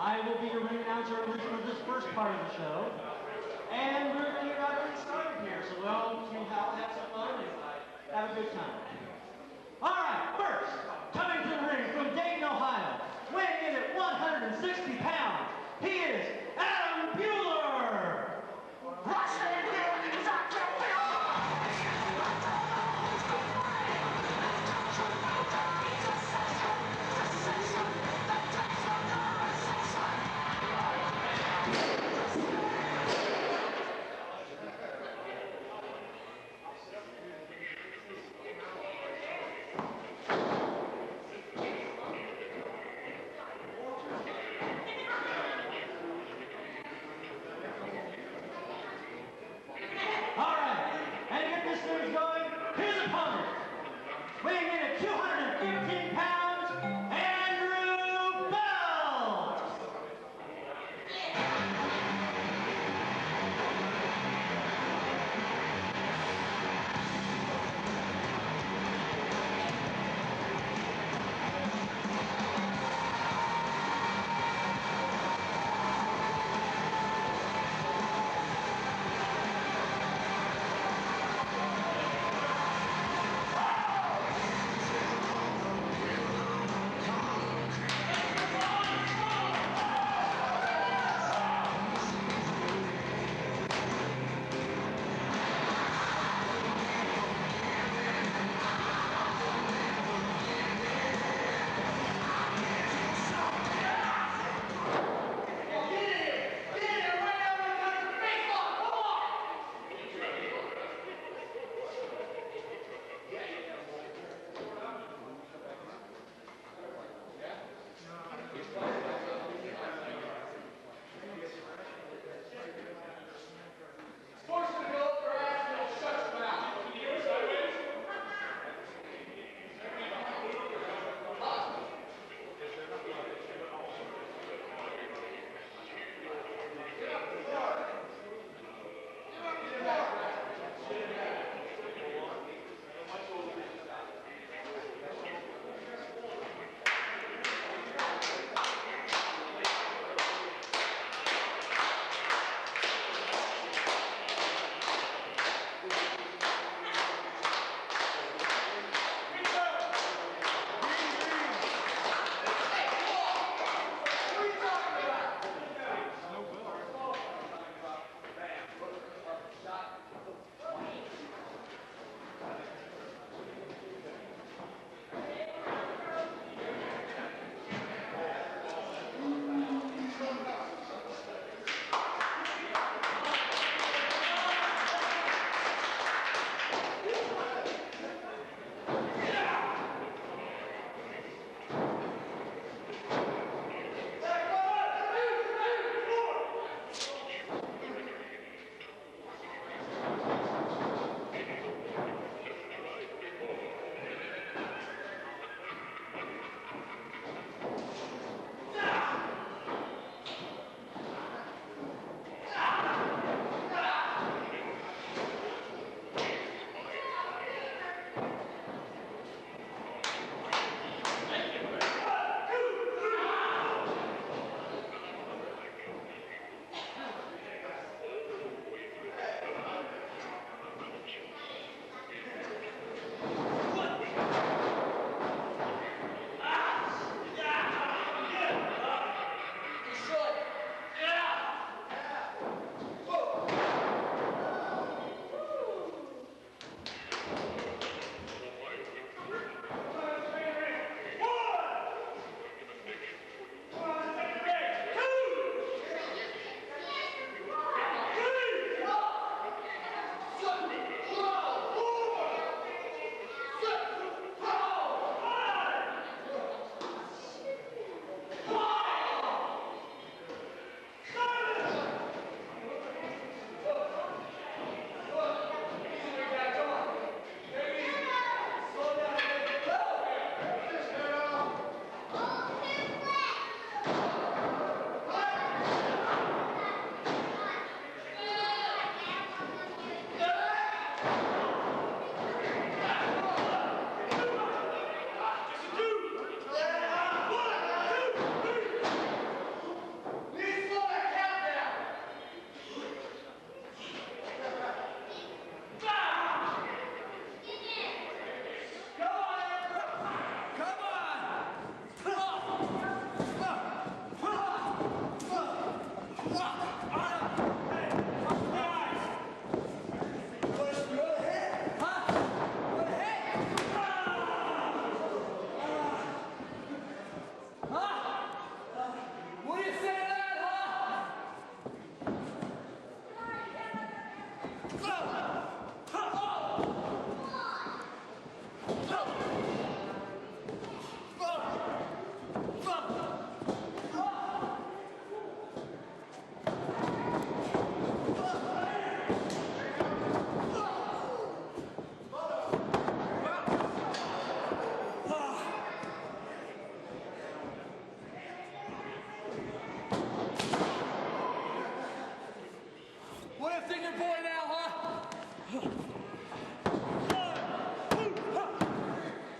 I will be your ring announcer for this first part of the show. And we're going to get right started here, so we'll have some fun and have a good time. All right, first, coming to the ring from Dayton, Ohio, weighing in at 160 pounds, he is Adam Bueller.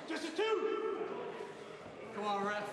Just a two. Come on, ref.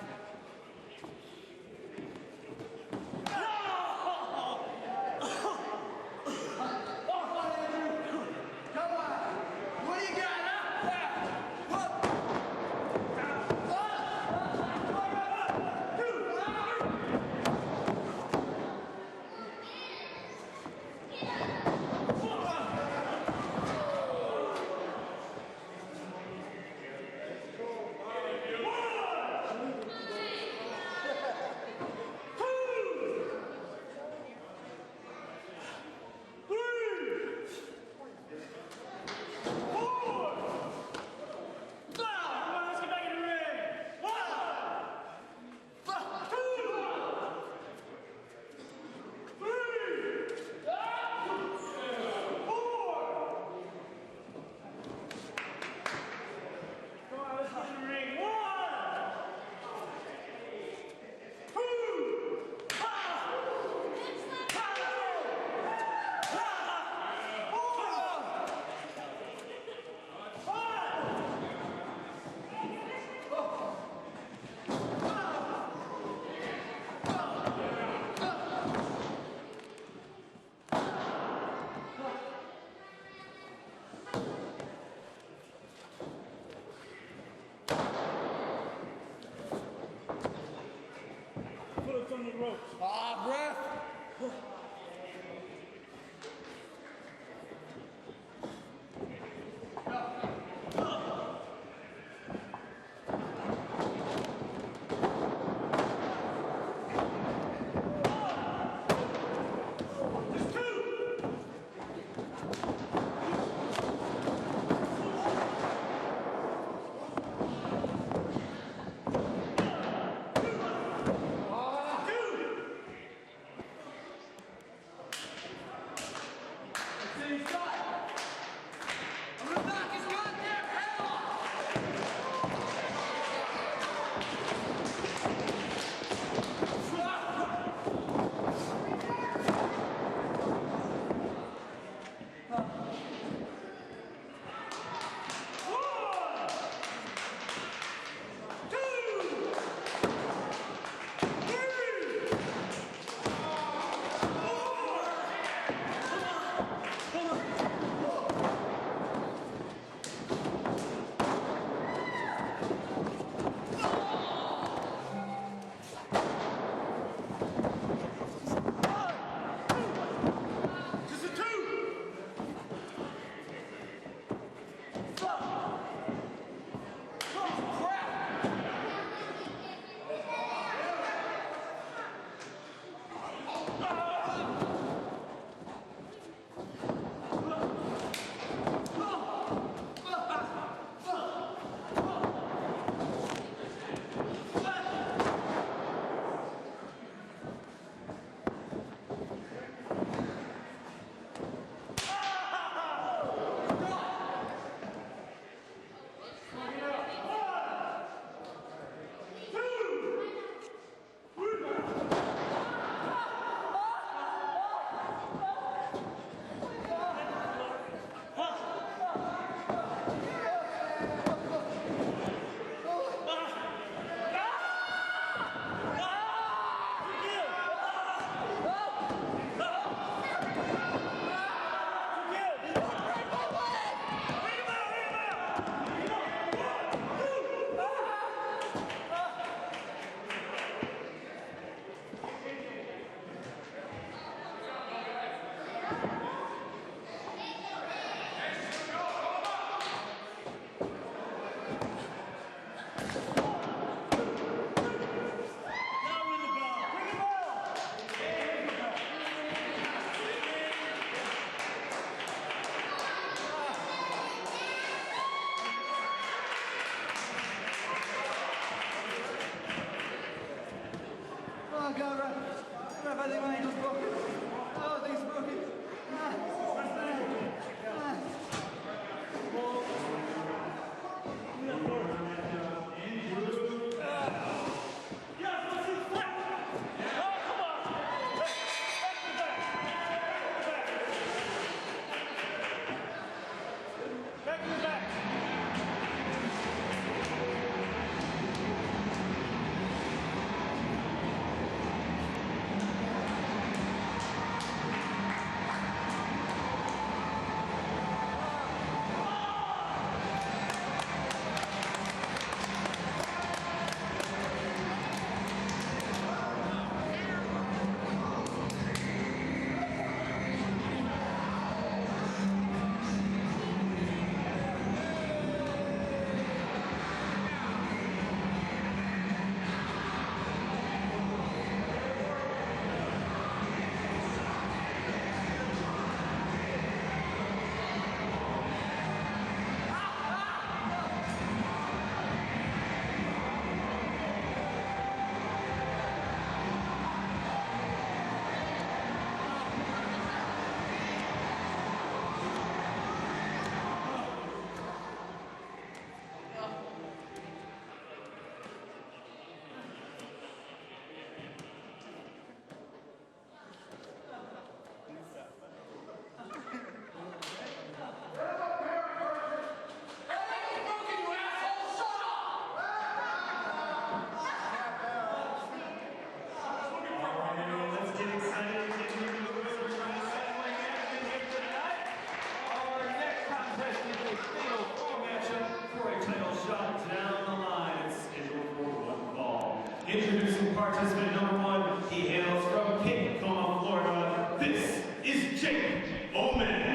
Introducing participant number 1, he hails from Cape Cod, Florida. This is Jake Omen.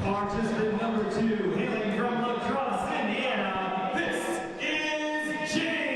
Participant number 2, hailing from La Crosse, Indiana, this is James.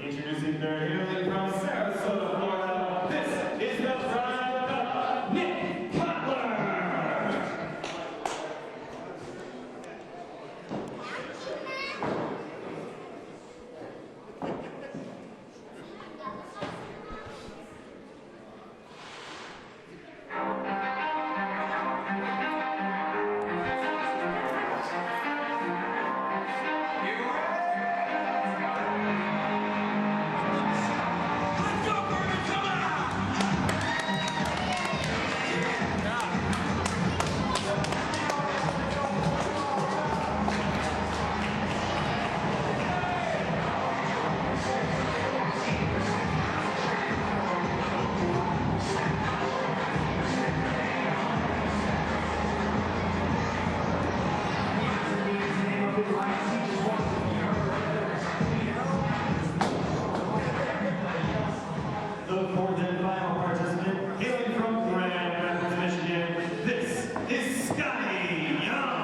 Introducing their hailing from Sarasota, Florida, this is the pride of Nick Cutler. The fourth and final participant, hailing from Grand Rapids, Michigan, this is Scotty Young.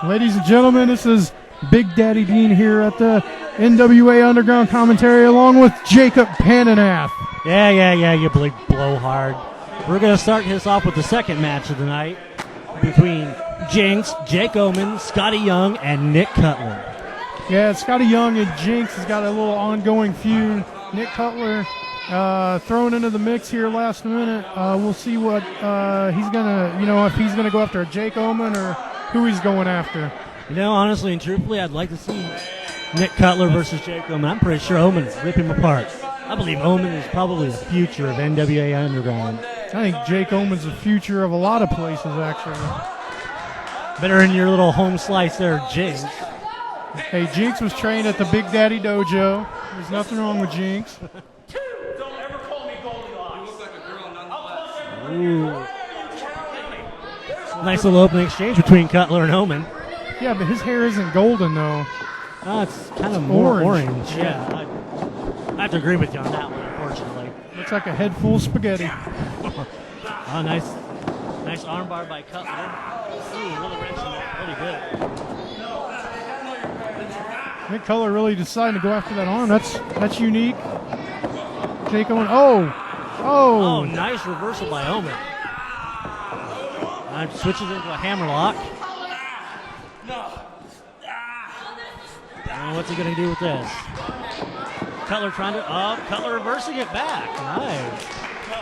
Ladies and gentlemen, this is Big Daddy Dean here at the NWA Underground Commentary along with Jacob Pananath. Yeah, you big blowhard. We're going to start this off with the second match of the night between Jinx, Jake Omen, Scotty Young, and Nick Cutler. Yeah, Scotty Young and Jinx has got a little ongoing feud. Nick Cutler thrown into the mix here last minute. We'll see what he's going to, if he's going to go after Jake Omen or who he's going after. Honestly and truthfully, I'd like to see Nick Cutler versus Jake Omen. I'm pretty sure Omen will rip him apart. I believe Omen is probably the future of NWA Underground. I think Jake Omen's the future of a lot of places, actually. Better in your little home slice there, Jinx. Hey, Jinx was trained at the Big Daddy Dojo. There's nothing wrong with Jinx. Don't ever call me Goldilocks. You look like a girl nonetheless. Ooh. Nice little opening exchange between Cutler and Omen. Yeah, but his hair isn't golden, though. It's kind of more orange. orange. Yeah. I have to agree with you on that one, unfortunately. Looks like a head full of spaghetti. Oh, nice armbar by Cutler. Ooh, really wrenching that. Really good. Nick Cutler really decided to go after that arm. That's unique. Jake Owen. Oh, nice reversal by Omen. Switches into a hammerlock. What's he going to do with this? Cutler Cutler reversing it back.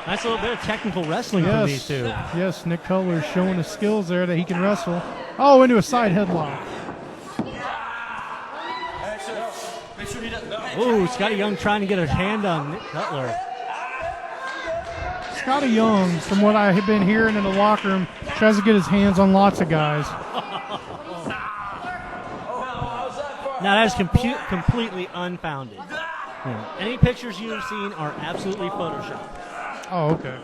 Nice little bit of technical wrestling from these two. Yes, Nick Cutler showing his skills there that he can wrestle. Oh, into a side headlock. Ooh, Scotty Young trying to get a hand on Nick Cutler. Scotty Young, from what I have been hearing in the locker room, tries to get his hands on lots of guys. Now that is completely unfounded. Any pictures you've seen are absolutely photoshopped. Oh, okay.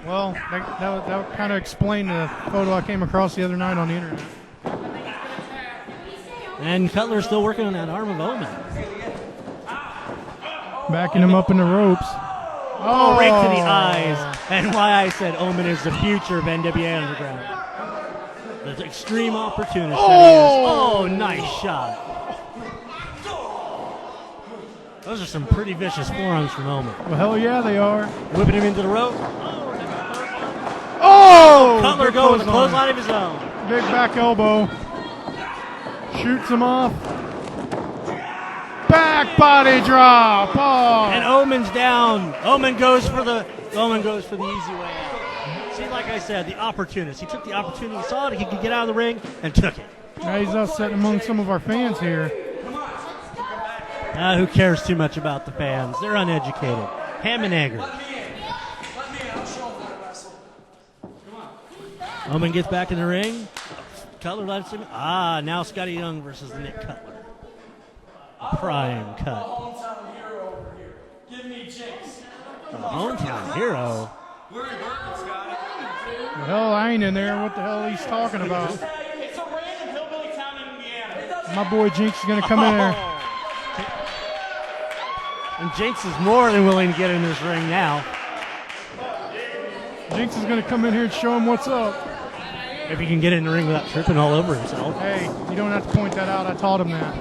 Well, that would kind of explain the photo I came across the other night on the internet. And Cutler's still working on that arm of Omen. Backing him up in the ropes. Oh, right to the eyes. And why I said Omen is the future of NWA Underground. The extreme opportunist that he is. Oh, nice shot. Those are some pretty vicious forearms from Omen. Well, hell yeah, they are. Whipping him into the rope. Oh! Cutler going with a clothesline of his own. Big back elbow. Shoots him off. Back body drop. Oh. And Omen's down. Omen goes for the easy way out. See, like I said, the opportunist. He took the opportunity, he saw it, he could get out of the ring, and took it. Now he's upset among some of our fans here. Who cares too much about the fans? They're uneducated. Ham and eggers. Omen gets back in the ring. Cutler lets him. Now Scotty Young versus Nick Cutler. Prime cut. Hometown hero. Hell, I ain't in there. What the hell he's talking about? It's a random hillbilly town in Indiana. My boy Jinx is going to come in there. And Jinx is more than willing to get in this ring now. Jinx is going to come in here and show him what's up. If he can get in the ring without tripping all over himself. Hey, you don't have to point that out. I taught him that.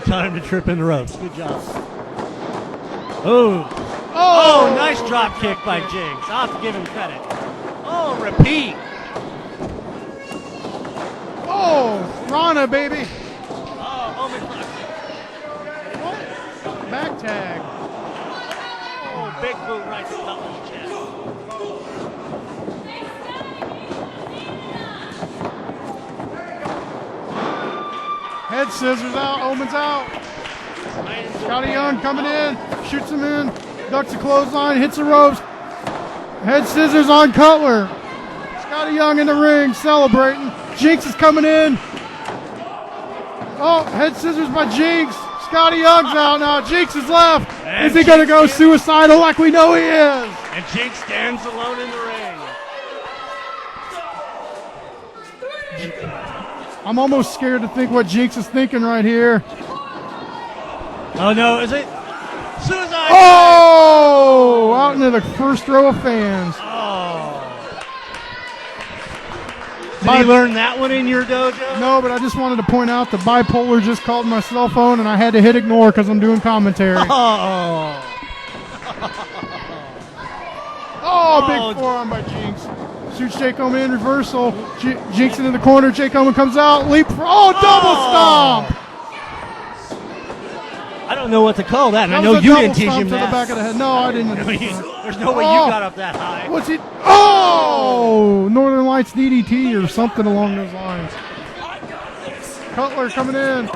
Taught him to trip in the ropes. Good job. Oh, nice drop kick by Jinx. I'll have to give him credit. Oh, repeat. Oh, Rana, baby. Oh, Omen blocked it. What? Back tag. Oh, big boot right to Cutler's chest. Head scissors out. Omen's out. Scotty Young coming in. Shoots him in. Ducks a clothesline. Hits the ropes. Head scissors on Cutler. Scotty Young in the ring celebrating. Jinx is coming in. Oh, head scissors by Jinx. Scotty Young's out now. Jinx is left. And is he going to go suicidal like we know he is? And Jinx stands alone in the ring. I'm almost scared to think what Jinx is thinking right here. Oh, no, is it? Suicide! Oh! Out into the first row of fans. Oh. Did he learn that one in your dojo? No, but I just wanted to point out the bipolar just called my cell phone, and I had to hit ignore because I'm doing commentary. Oh, big forearm by Jinx. Shoots Jake Omen in reversal. Jinx into the corner. Jake Omen comes out. Leap for double stomp. I don't know what to call that, and I know you didn't teach him to that. the back of the head. No, I didn't. There's no way you got up that high. What's it? Oh! Northern Lights DDT or something along those lines. Cutler coming in.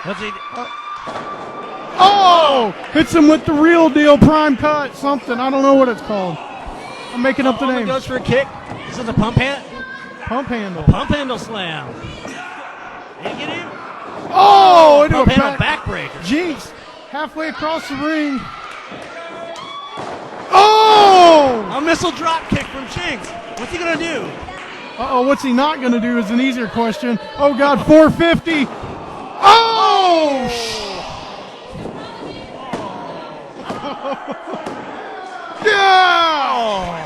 What's he? Oh! Hits him with the real deal prime cut. Something. I don't know what it's called. I'm making up the name. Goes for a kick. This is a pump hand. Pump handle. Pump handle slam. Did he get him? Oh! Into pump a handle backbreaker. Jinx halfway across the ring. Oh! A missile drop kick from Jinx. What's he gonna do? Uh-oh, what's he not going to do is an easier question. Oh, God, 450. Oh! Yeah!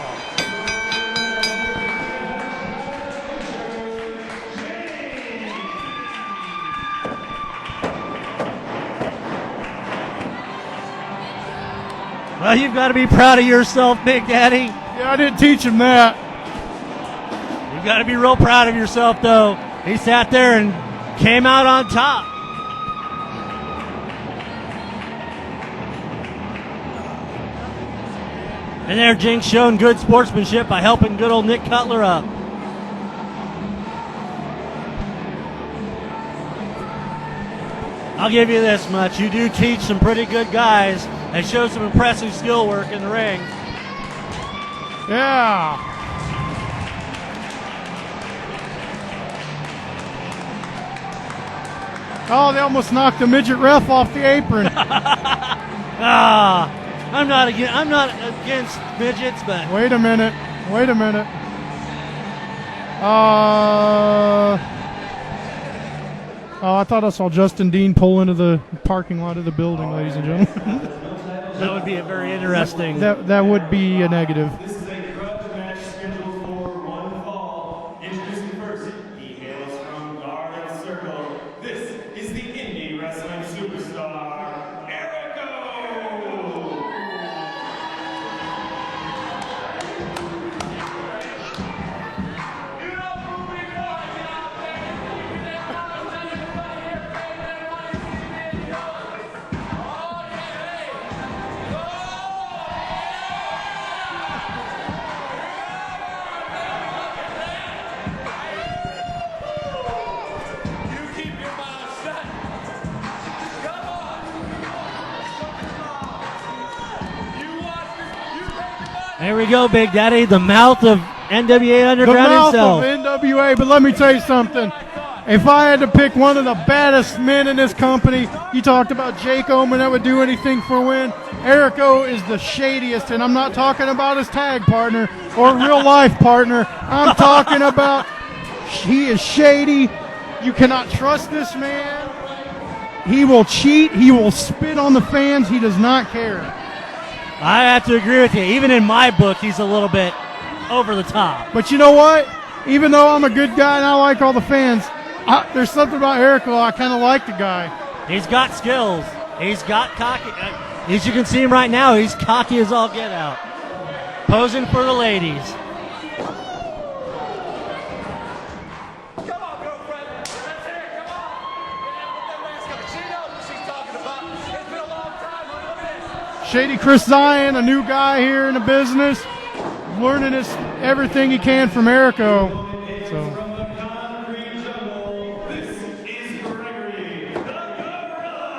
Well, you've got to be proud of yourself, Big Daddy. Yeah, I didn't teach him that. You've got to be real proud of yourself, though. He sat there and came out on top. And there, Jinx showing good sportsmanship by helping good old Nick Cutler up. I'll give you this much. You do teach some pretty good guys and show some impressive skill work in the ring. Yeah. Oh, they almost knocked the midget ref off the apron. I'm not against midgets, but Wait a minute. Oh, I thought I saw Justin Dean pull into the parking lot of the building, ladies and gentlemen. that would be a very interesting. That would be a negative. This is a grudge match scheduled for one fall. Introducing first, he hails from Garden Circle. This is the indie wrestling superstar, Erico. There we go, Big Daddy, the mouth of NWA The Underground mouth himself. of NWA, but let me tell you something. If I had to pick one of the baddest men in this company, you talked about Jake Omen that would do anything for a win. Erico is the shadiest, and I'm not talking about his tag partner or real life partner. I'm talking about he is shady. You cannot trust this man. He will cheat. He will spit on the fans. He does not care. I have to agree with you. Even in my book, he's a little bit over the top. But you know what? Even though I'm a good guy and I like all the fans, there's something about Erico I kind of like the guy. He's got skills. He's got cocky. As you can see him right now, he's cocky as all get out. Posing for the ladies. Come on, girlfriend. Let's hear it. Come on. She knows what she's talking about. It's been a long time. Look at this. Shady Chris Zion, a new guy here in the business, learning everything he can from Erico. So. From the concrete jungle, this is Gregory the Gorilla.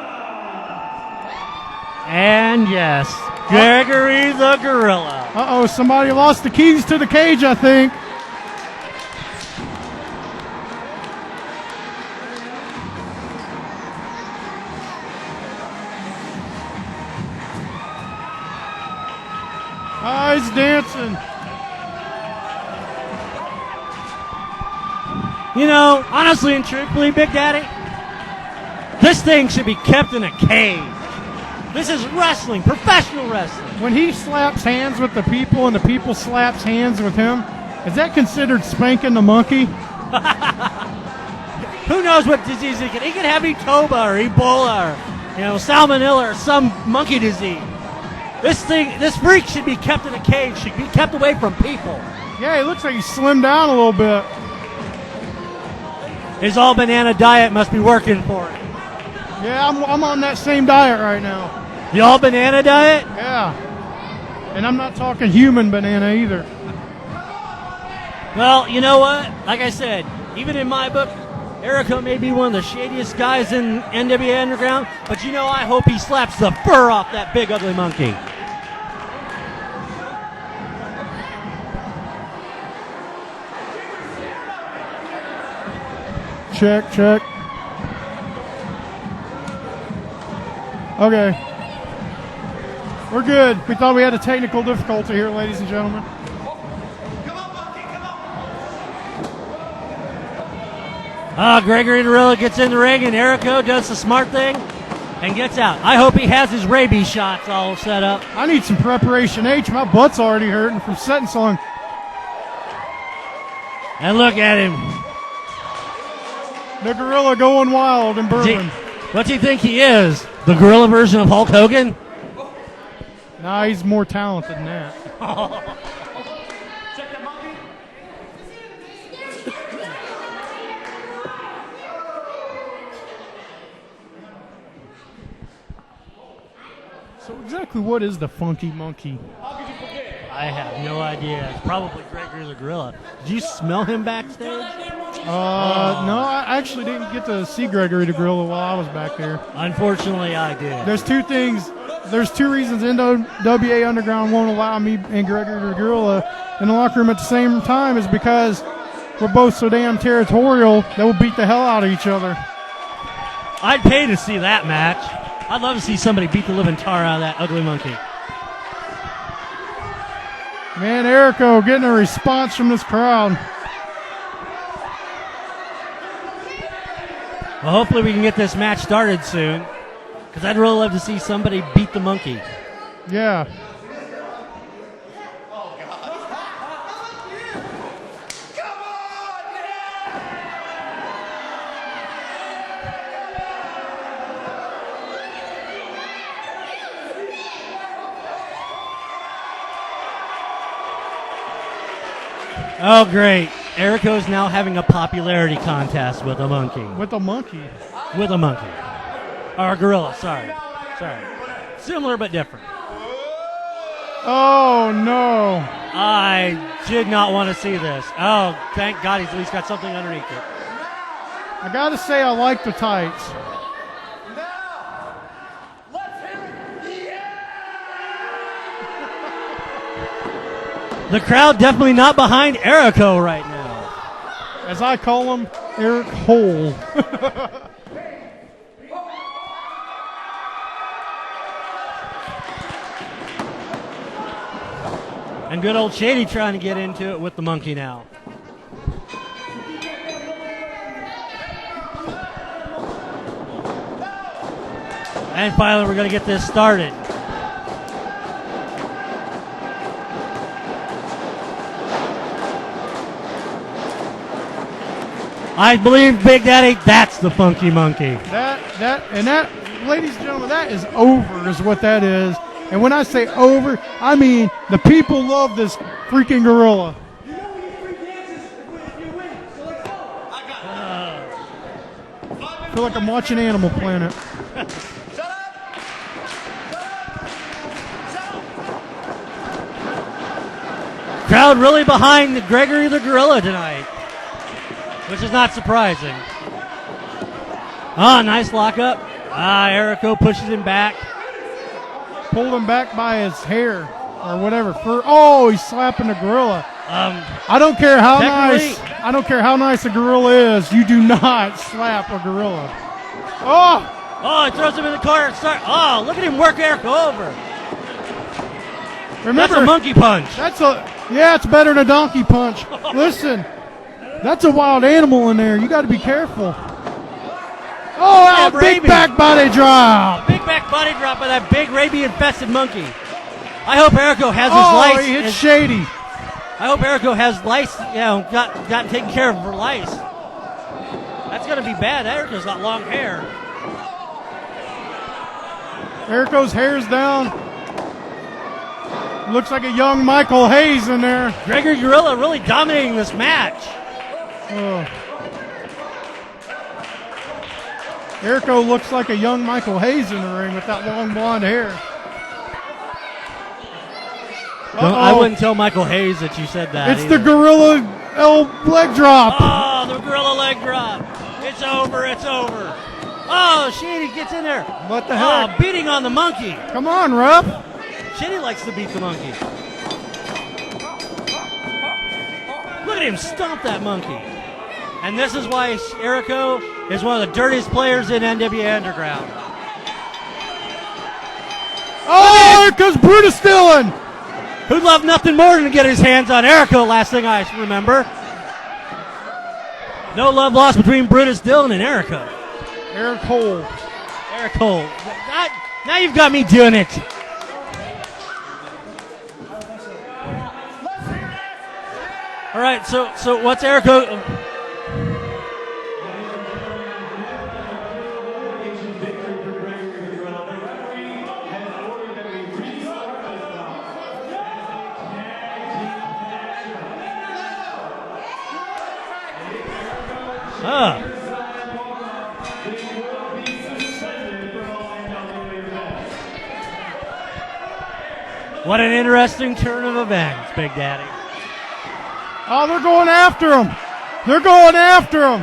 And yes, Gregory the Gorilla. Uh-oh, somebody lost the keys to the cage, I think. Oh, he's dancing. You know, honestly and truthfully, Big Daddy, this thing should be kept in a cage. This is wrestling, professional wrestling. When he slaps hands with the people and the people slaps hands with him, is that considered spanking the monkey? Who knows what disease he could? He could have Ebola or Ebola or, salmonella or some monkey disease. This freak should be kept in a cage, should be kept away from people. Yeah, he looks like he slimmed down a little bit. His all banana diet must be working for him. Yeah, I'm on that same diet right now. The all banana diet? Yeah. And I'm not talking human banana either. Well, you know what? Like I said, even in my book, Erico may be one of the shadiest guys in NWA Underground, but I hope he slaps the fur off that big ugly monkey. Check. Okay. We're good. We thought we had a technical difficulty here, ladies and gentlemen. Come on, monkey. Come on. Gregory the Gorilla gets in the ring, and Erico does the smart thing and gets out. I hope he has his rabies shots all set up. I need some preparation H. My butt's already hurting from setting song. And look at him. The Gorilla going wild in Bourbon. What do you think he is? The Gorilla version of Hulk Hogan? Nah, he's more talented than that. So exactly what is the Funky Monkey? I have no idea. It's probably Gregory the Gorilla. Did you smell him backstage? No, I actually didn't get to see Gregory the Gorilla while I was back there. Unfortunately, I did. There's two things. There's two reasons NWA Underground won't allow me and Gregory the Gorilla in the locker room at the same time is because we're both so damn territorial that we'll beat the hell out of each other. I'd pay to see that match. I'd love to see somebody beat the living tar out of that ugly monkey. Man, Erico getting a response from this crowd. Well, hopefully we can get this match started soon, because I'd really love to see somebody beat the monkey. Yeah. Oh, great. Erico's now having a popularity contest with a monkey. With a monkey? With a monkey. Or a gorilla, sorry. Similar but different. Oh, no. I did not want to see this. Oh, thank God he's at least got something underneath it. I got to say I like the tights. The crowd definitely not behind Erico right now. As I call him, Eric Hole. And good old Shady trying to get into it with the monkey now. And finally we're going to get this started. I believe, Big Daddy, that's the Funky Monkey. That, ladies and gentlemen, that is over, is what that is. And when I say over, I mean the people love this freaking gorilla. I feel like I'm watching Animal Planet. Crowd really behind Gregory the Gorilla tonight, which is not surprising. Nice lockup. Erico pushes him back. Pulled him back by his hair or whatever. He's slapping the gorilla. I don't care how nice. I don't care how nice a gorilla is. You do not slap a gorilla. He throws him in the corner. Look at him work Erico over. Remember, that's a monkey punch. It's better than a donkey punch. Listen, that's a wild animal in there. You got to be careful. Big back body drop. Big back body drop by that big rabies-infested monkey. I hope Erico has his lice. He hit Shady. I hope Erico has lice, got taken care of for lice. That's going to be bad. Erico's got long hair. Erico's hair's down. Looks like a young Michael Hayes in there. Gregory Gorilla really dominating this match. Erico looks like a young Michael Hayes in the ring with that long blonde hair. I wouldn't tell Michael Hayes that you said that. It's the gorilla leg drop. The gorilla leg drop. It's over. Shady gets in there. What the heck? Beating on the monkey. Come on, ref. Shady likes to beat the monkey. Look at him stomp that monkey. And this is why Erico is one of the dirtiest players in NWA Underground. Because Brutus still in. Who'd love nothing more than to get his hands on Erico, last thing I remember. No love lost between Brutus Dillon and Erico. Erico. Erico. Now you've got me doing it. All right, so what's Erico? What an interesting turn of events, Big Daddy. Oh, they're going after him. They're going after him.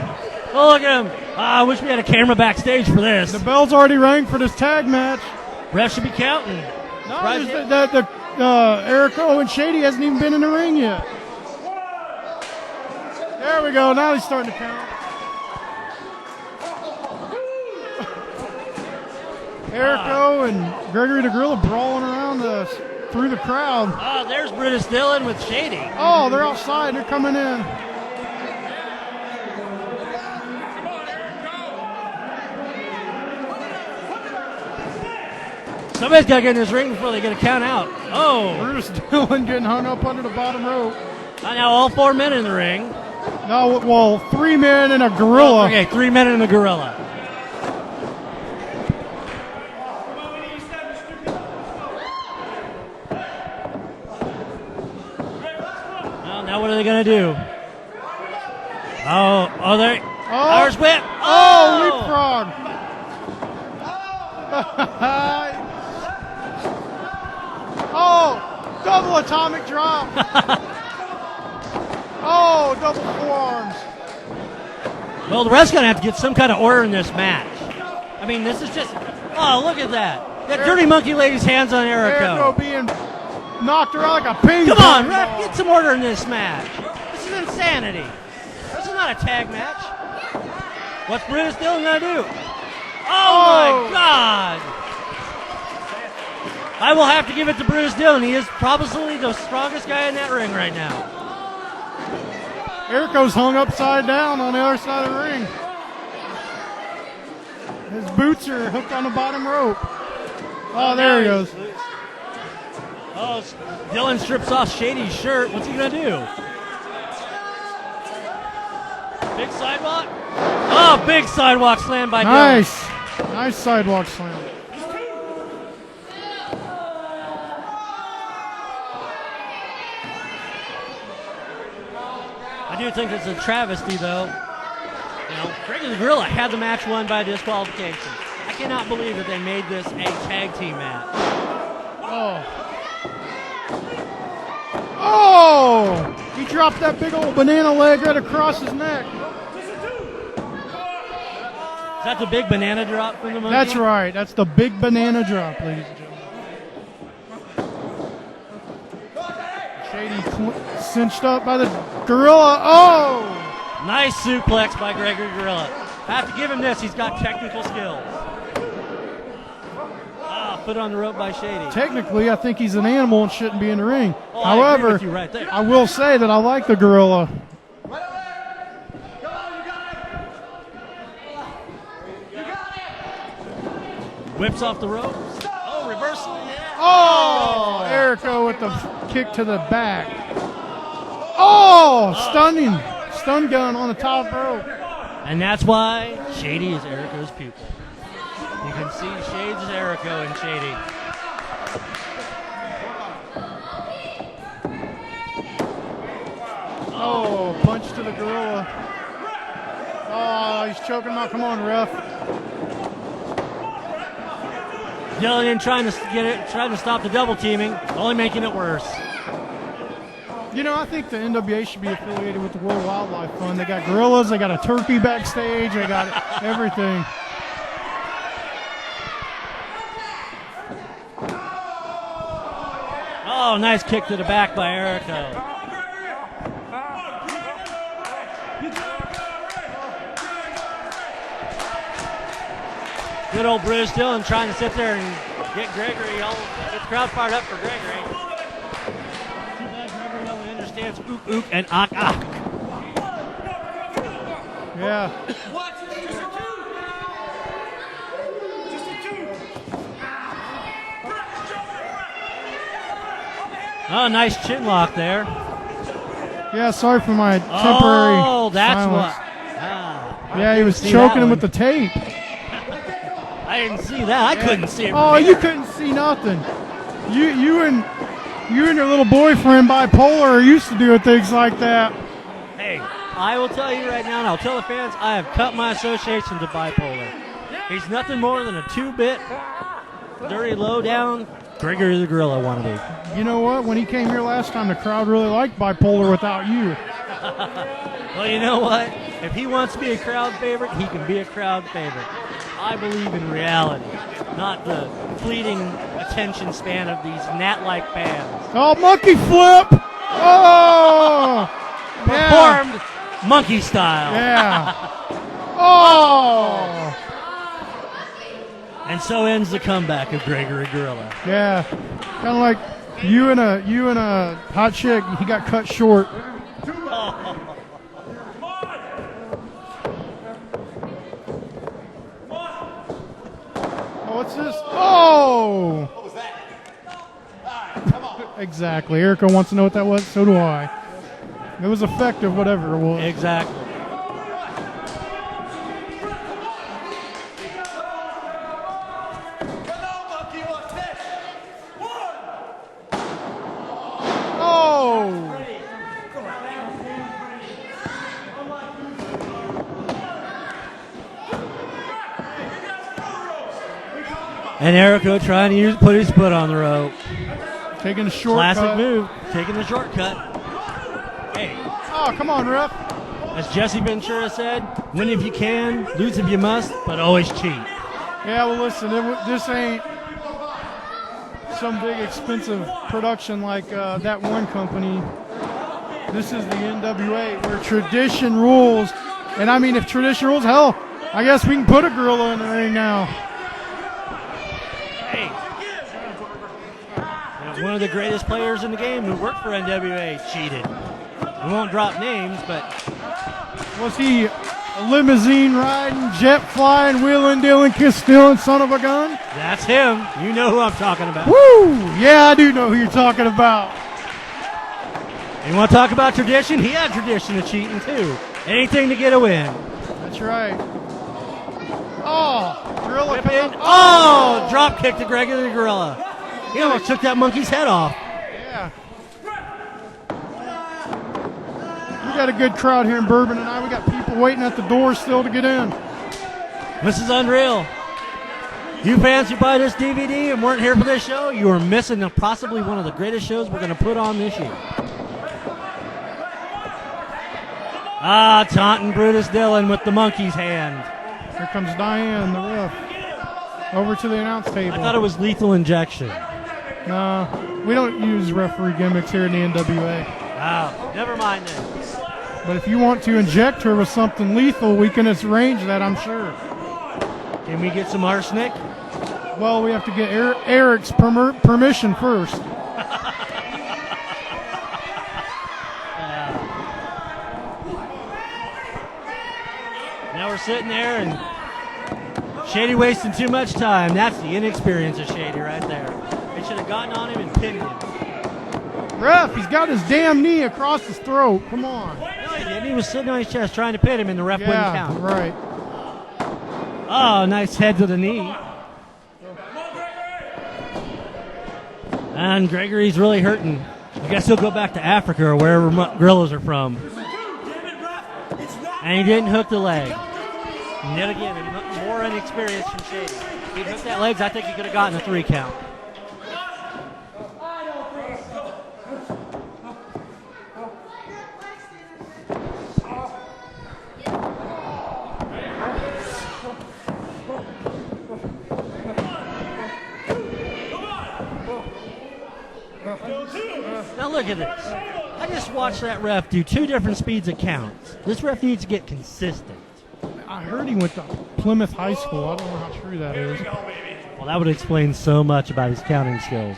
Oh, look at him. I wish we had a camera backstage for this. The bell's already rang for this tag match. Ref should be counting. No, Erico and Shady hasn't even been in the ring yet. There we go. Now he's starting to count. Erico and Gregory the Gorilla brawling around through the crowd. Oh, there's Brutus Dillon with Shady. Oh, they're outside. They're coming in. Somebody's got to get in this ring before they get a count out. Oh. Brutus Dillon getting hung up under the bottom rope. Now all 4 men in the ring. No, well, 3 men and a gorilla. Oh, okay, 3 men and a gorilla. Well, now what are they going to do? Oh, there. Irish whip. Oh, leapfrog. Oh, double atomic drop. Oh, double forearms. Well, the ref's going to have to get some kind of order in this match. I mean, this is just, oh, look at that. That Dirty Monkey laid his hands on Erico. Erico being knocked around like a ping pong. Come on, ref, get some order in this match. This is insanity. This is not a tag match. What's Brutus Dillon going to do? Oh, my God. I will have to give it to Brutus Dillon. He is probably the strongest guy in that ring right now. Erico's hung upside down on the other side of the ring. His boots are hooked on the bottom rope. Oh, there he goes. Oh, Dillon strips off Shady's shirt. What's he going to do? Big sidewalk? Oh, big sidewalk slam by Dillon. Nice. Nice sidewalk slam. I do think it's a travesty, though. You know, Gregory the Gorilla had the match won by disqualification. I cannot believe that they made this a tag team match. Oh! He dropped that big old banana leg right across his neck. Is that the big banana drop from the monkey? That's right. That's the big banana drop, ladies and gentlemen. Shady cinched up by the Gorilla. Oh! Nice suplex by Gregory Gorilla. I have to give him this. He's got technical skills. Put on the rope by Shady. Technically, I think he's an animal and shouldn't be in the ring. Oh, However, I agree with you right there. I will say that I like the Gorilla. Whips off the ropes. Oh, reversal. Oh! Erico with the kick to the back. Oh! Stunning. Stun gun on the top rope. And that's why Shady is Erico's pupil. You can see shades of Erico and Shady. Oh, punch to the Gorilla. Oh, he's choking him out. Come on, ref. Dillon trying to get it, trying to stop the double teaming, only making it worse. You know, I think the NWA should be affiliated with the World Wildlife Fund. They got gorillas, they got a turkey backstage, they got everything. Oh, nice kick to the back by Erico. Good old Brutus Dillon trying to sit there and get Gregory, get the crowd fired up for Gregory. Too bad Gregory only understands ook ook and ak ak. Yeah. What? Just a two? Just a two? Oh, nice chin lock there. Yeah, sorry for my temporary Oh, that's silence. what. Ah, Yeah, he was see choking that him one. with the tape. I didn't see that. I couldn't see it. Oh, from you here. couldn't see nothing. You and your little boyfriend bipolar are used to doing things like that. Hey, I will tell you right now, and I'll tell the fans, I have cut my association to bipolar. He's nothing more than a 2-bit, dirty, low-down Gregory the Gorilla wannabe. You know what? When he came here last time, the crowd really liked bipolar without you. Well, you know what? If he wants to be a crowd favorite, he can be a crowd favorite. I believe in reality, not the fleeting attention span of these gnat-like fans. Oh, monkey flip! Oh! Yeah. Performed monkey style. Yeah. Oh! And so ends the comeback of Gregory Gorilla. Yeah. Kind of like you and a hot chick. He got cut short. What's this? Oh! What was that? All right, come on. Exactly. Erico wants to know what that was. So do I. It was effective, whatever it was. Exactly. Come on, monkey, what's this? One. Oh! And Erico trying to put his foot on the rope. Taking a shortcut. Classic move, taking the shortcut. Hey, Oh, come on, ref. as Jesse Ventura said, win if you can, lose if you must, but always cheat. Yeah, well, listen, this ain't some big expensive production like that one company. This is the NWA where tradition rules. And I mean, if tradition rules, hell, I guess we can put a gorilla in the ring now. Hey, one of the greatest players in the game who worked for NWA cheated. We won't drop names, but Was he a limousine riding, jet flying, wheeling, dealing, kiss stealing son of a gun? that's him. You know who I'm talking about. Woo! Yeah, I do know who you're talking about. You want to talk about tradition? He had tradition of cheating too. Anything to get a win. That's right. Oh, gorilla. Whip in. Oh, drop kick to Gregory the Gorilla. He almost took that monkey's head off. Yeah. We got a good crowd here in Bourbon tonight. We got people waiting at the door still to get in. This is unreal. You fans who buy this DVD and weren't here for this show, you are missing possibly one of the greatest shows we're going to put on this year. Ah, taunting Brutus Dillon with the monkey's hand. Here comes Diane, the ref. Over to the announce table. I thought it was lethal injection. No, we don't use referee gimmicks here in the NWA. Wow, never mind then. But if you want to inject her with something lethal, we can arrange that, I'm sure. Can we get some arsenic? Well, we have to get Eric's permission first. Now we're sitting there and Shady wasting too much time. That's the inexperience of Shady right there. They should have gotten on him and pinned him. Ref, he's got his damn knee across his throat. Come on. No, he didn't. He was sitting on his chest trying to pin him, and the ref wouldn't Yeah, count. right. Oh, nice head to the knee. And Gregory's really hurting. I guess he'll go back to Africa or wherever gorillas are from. And he didn't hook the leg. And yet again, more inexperience from Shady. If he'd hooked that legs, I think he could have gotten a 3 count. Now look at this. I just watched that ref do 2 different speeds of counts. This ref needs to get consistent. I heard he went to Plymouth High School. I don't know how true that is. Well, that would explain so much about his counting skills.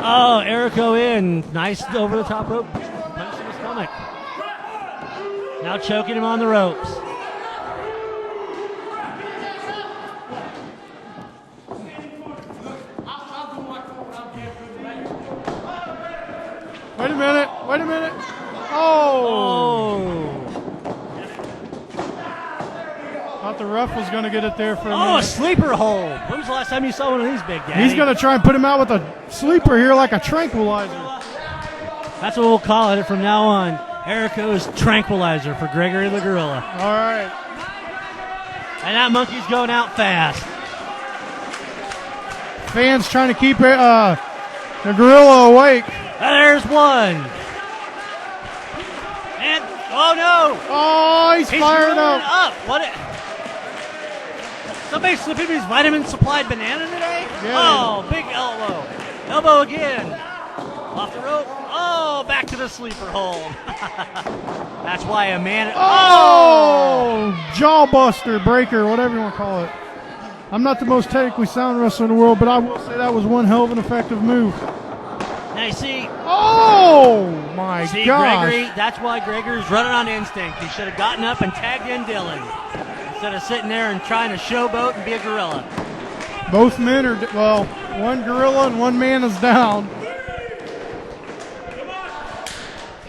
Oh, Erico in. Nice over the top rope. Punch to the stomach. Now choking him on the ropes. Wait a minute. Wait a minute. Oh. Thought the ref was going to get it there for a minute. A sleeper hold. When was the last time you saw one of these big guys? He's going to try and put him out with a sleeper here like a tranquilizer. That's what we'll call it from now on. Erico's tranquilizer for Gregory the Gorilla. All right. And that monkey's going out fast. Fans trying to keep the gorilla awake. And there's one. And, oh no. Oh, he's fired rolling up. Somebody slipping his vitamin-supplied banana today? Yeah. Oh, big elbow. Elbow again. Off the rope. Oh, back to the sleeper hold. That's why a man... Oh! Jawbuster, breaker, whatever you want to call it. I'm not the most technically sound wrestler in the world, but I will say that was one hell of an effective move. Now you see... Oh, my gosh. Gregory, that's why Gregory's running on instinct. He should have gotten up and tagged in Dylan instead of sitting there and trying to showboat and be a gorilla. Both men are, well, one gorilla and one man is down.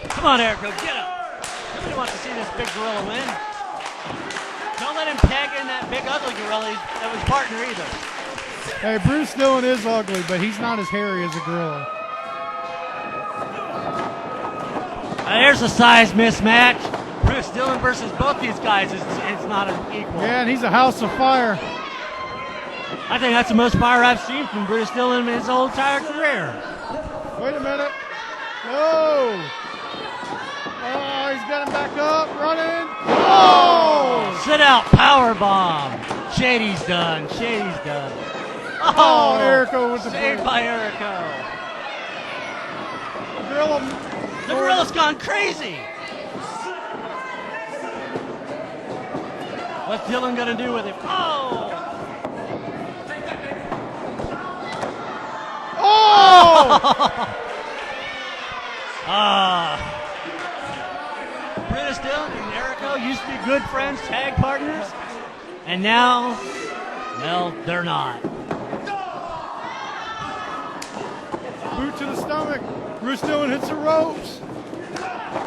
Come on, Erico, get him. Nobody wants to see this big gorilla win. Don't let him tag in that big ugly gorilla that was partner either. Hey, Bruce Dillon is ugly, but he's not as hairy as a gorilla. There's a size mismatch. Bruce Dillon versus both these guys is not an equal. Yeah, and he's a house of fire. I think that's the most fire I've seen from Bruce Dillon in his whole entire career. Wait a minute. No. Oh, he's got him back up, running. Oh! Sit out, power bomb. Shady's done. Shady's done. Oh, Erico with the saved by Erico. The gorilla's gone crazy. What's Dylan gonna do with him? Oh! Oh! Bruce Dillon and Erico used to be good friends, tag partners, and now, well, they're not. Boot to the stomach. Bruce Dillon hits the ropes.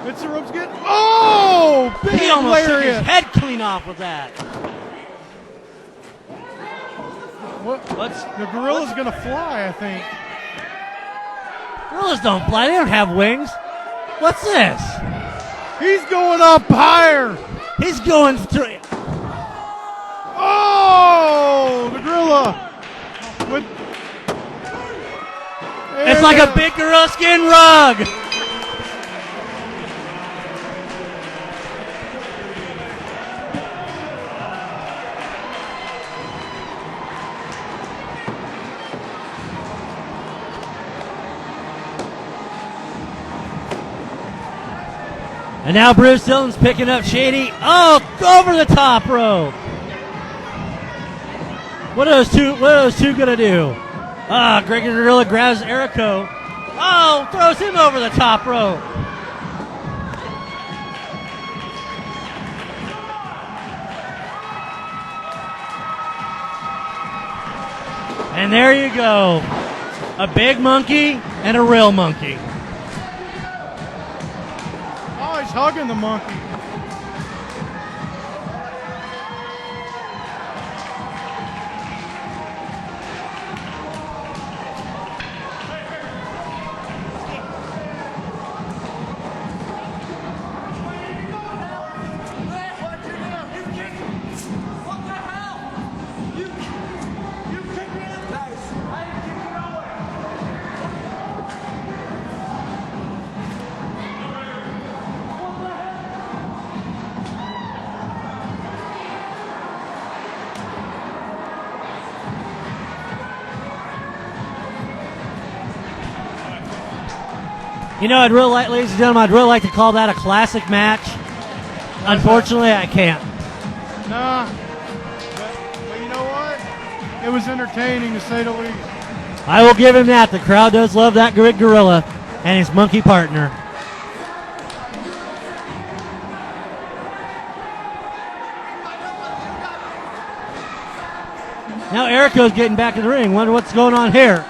Hits the ropes again. Oh! Big He almost took his lariat. head clean off with that. The gorilla's going to fly, I think. Gorillas don't fly. They don't have wings. What's this? He's going up higher. He's going through. Oh! The gorilla. It's like a big gorilla skin rug. And now Bruce Dillon's picking up Shady. Oh, over the top rope. What are those two gonna do? Gregory Gorilla grabs Erico. Oh, throws him over the top rope. And there you go. A big monkey and a real monkey. Oh, he's hugging the monkey. You know, ladies and gentlemen, I'd really like to call that a classic match. Unfortunately, I can't. Nah. But you know what? It was entertaining, to say the least. I will give him that. The crowd does love that big gorilla and his monkey partner. Erico's getting back in the ring. Wonder what's going on here.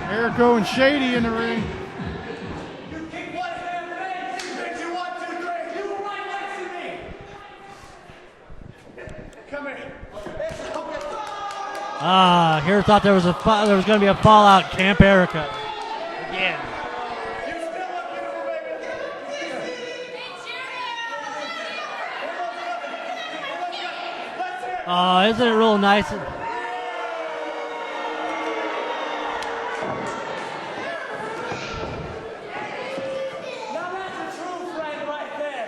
Erico and Shady in the ring. You kick one hand, man. 2, 1, 2, 3. You were right next to me. Come here. Here thought there was going to be a fallout. Camp Erica. Again. You're still up here, baby. Let's hear it. Oh, isn't it real nice? Now that's a true friend right there.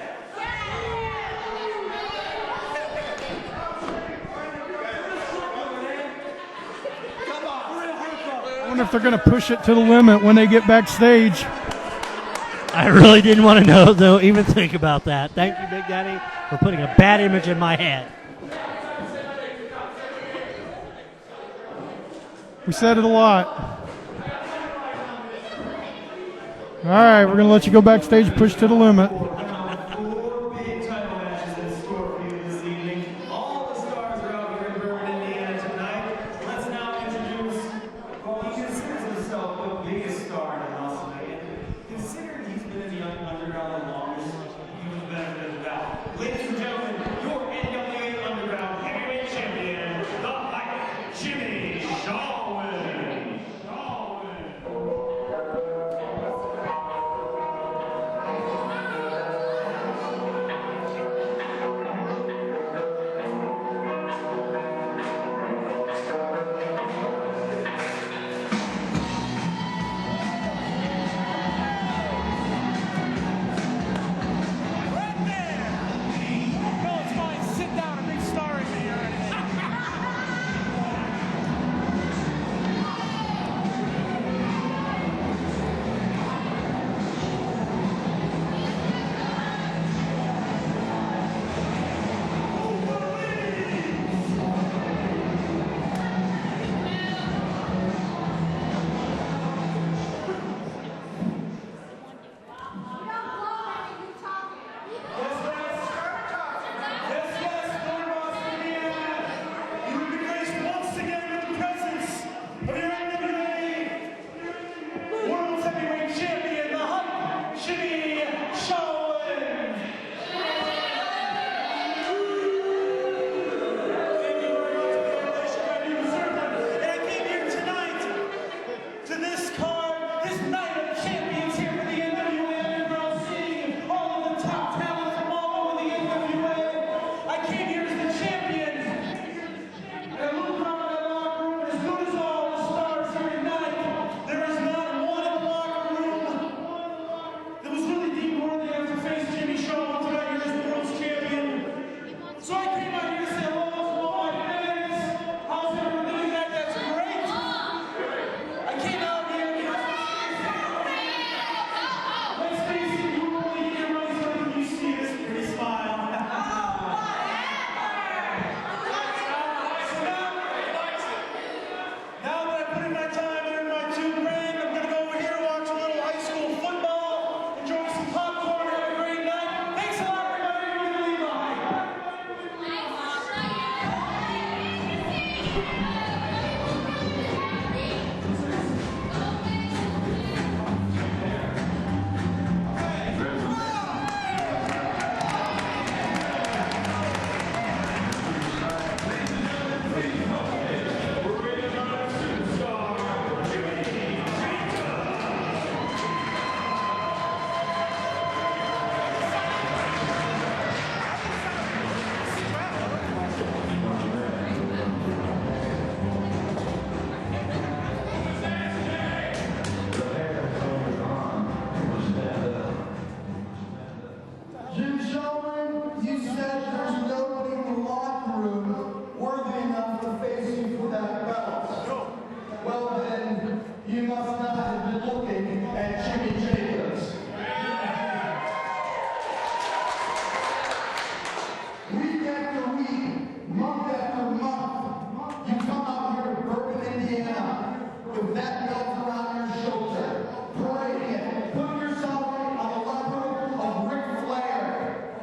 Come on. I wonder if they're going to push it to the limit when they get backstage. I really didn't want to know, though, even think about that. Thank you, Big Daddy, for putting a bad image in my head. We said it a lot. All right, we're going to let you go backstage, push to the limit. 4 big title matches in store for you this evening. All the stars are out here in Bourbon, Indiana tonight. Let's now introduce, well, he considers himself the biggest star in Los Angeles. Considering he's been in the underground the longest, he was better than that. Ladies and gentlemen, your NWA Underground Heavyweight Champion, the Hype, Jimmy Shaw.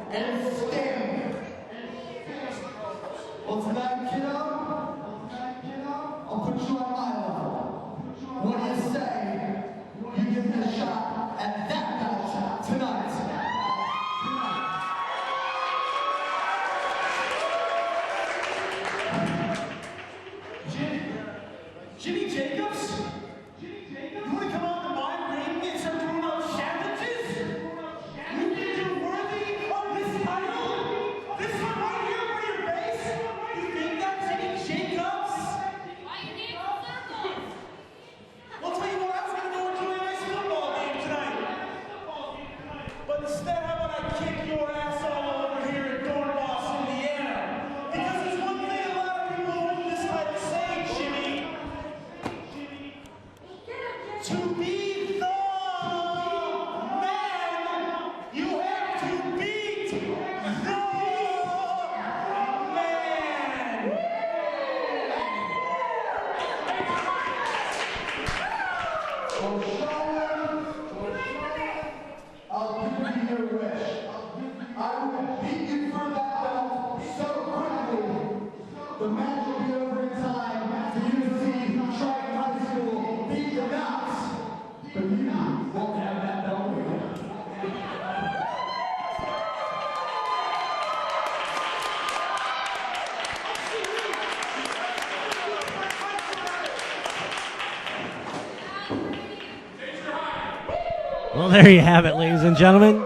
and stand To be the man, you have to beat the man. I'll give you your wish. I will beat you for that belt so quickly. The match will be over in time for you to see Triton High School beat the Knox. But you won't have that belt with you. Well, there you have it, ladies and gentlemen.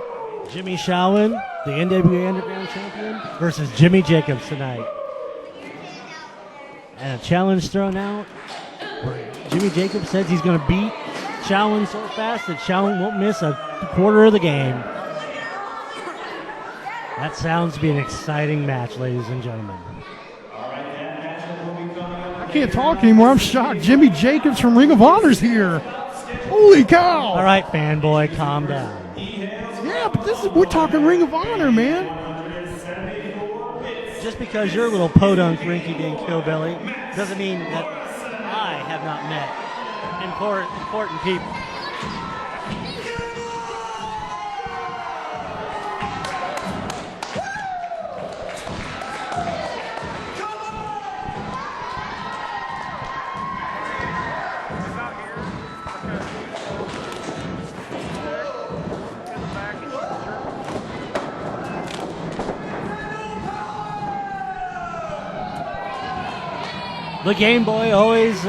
Jimmy Shaolin, the NWA Underground Champion, versus Jimmy Jacobs tonight. And a challenge thrown out where Jimmy Jacobs says he's going to beat Shaolin so fast that Shaolin won't miss a quarter of the game. That sounds to be an exciting match, ladies and gentlemen. I can't talk anymore. I'm shocked. Jimmy Jacobs from Ring of Honor's here. Holy cow! All right, fanboy, calm down. Yeah, but we're talking Ring of Honor, man. Just because you're a little podunk, rinky-dink hillbilly doesn't mean that I have not met important people. The Game Boy, always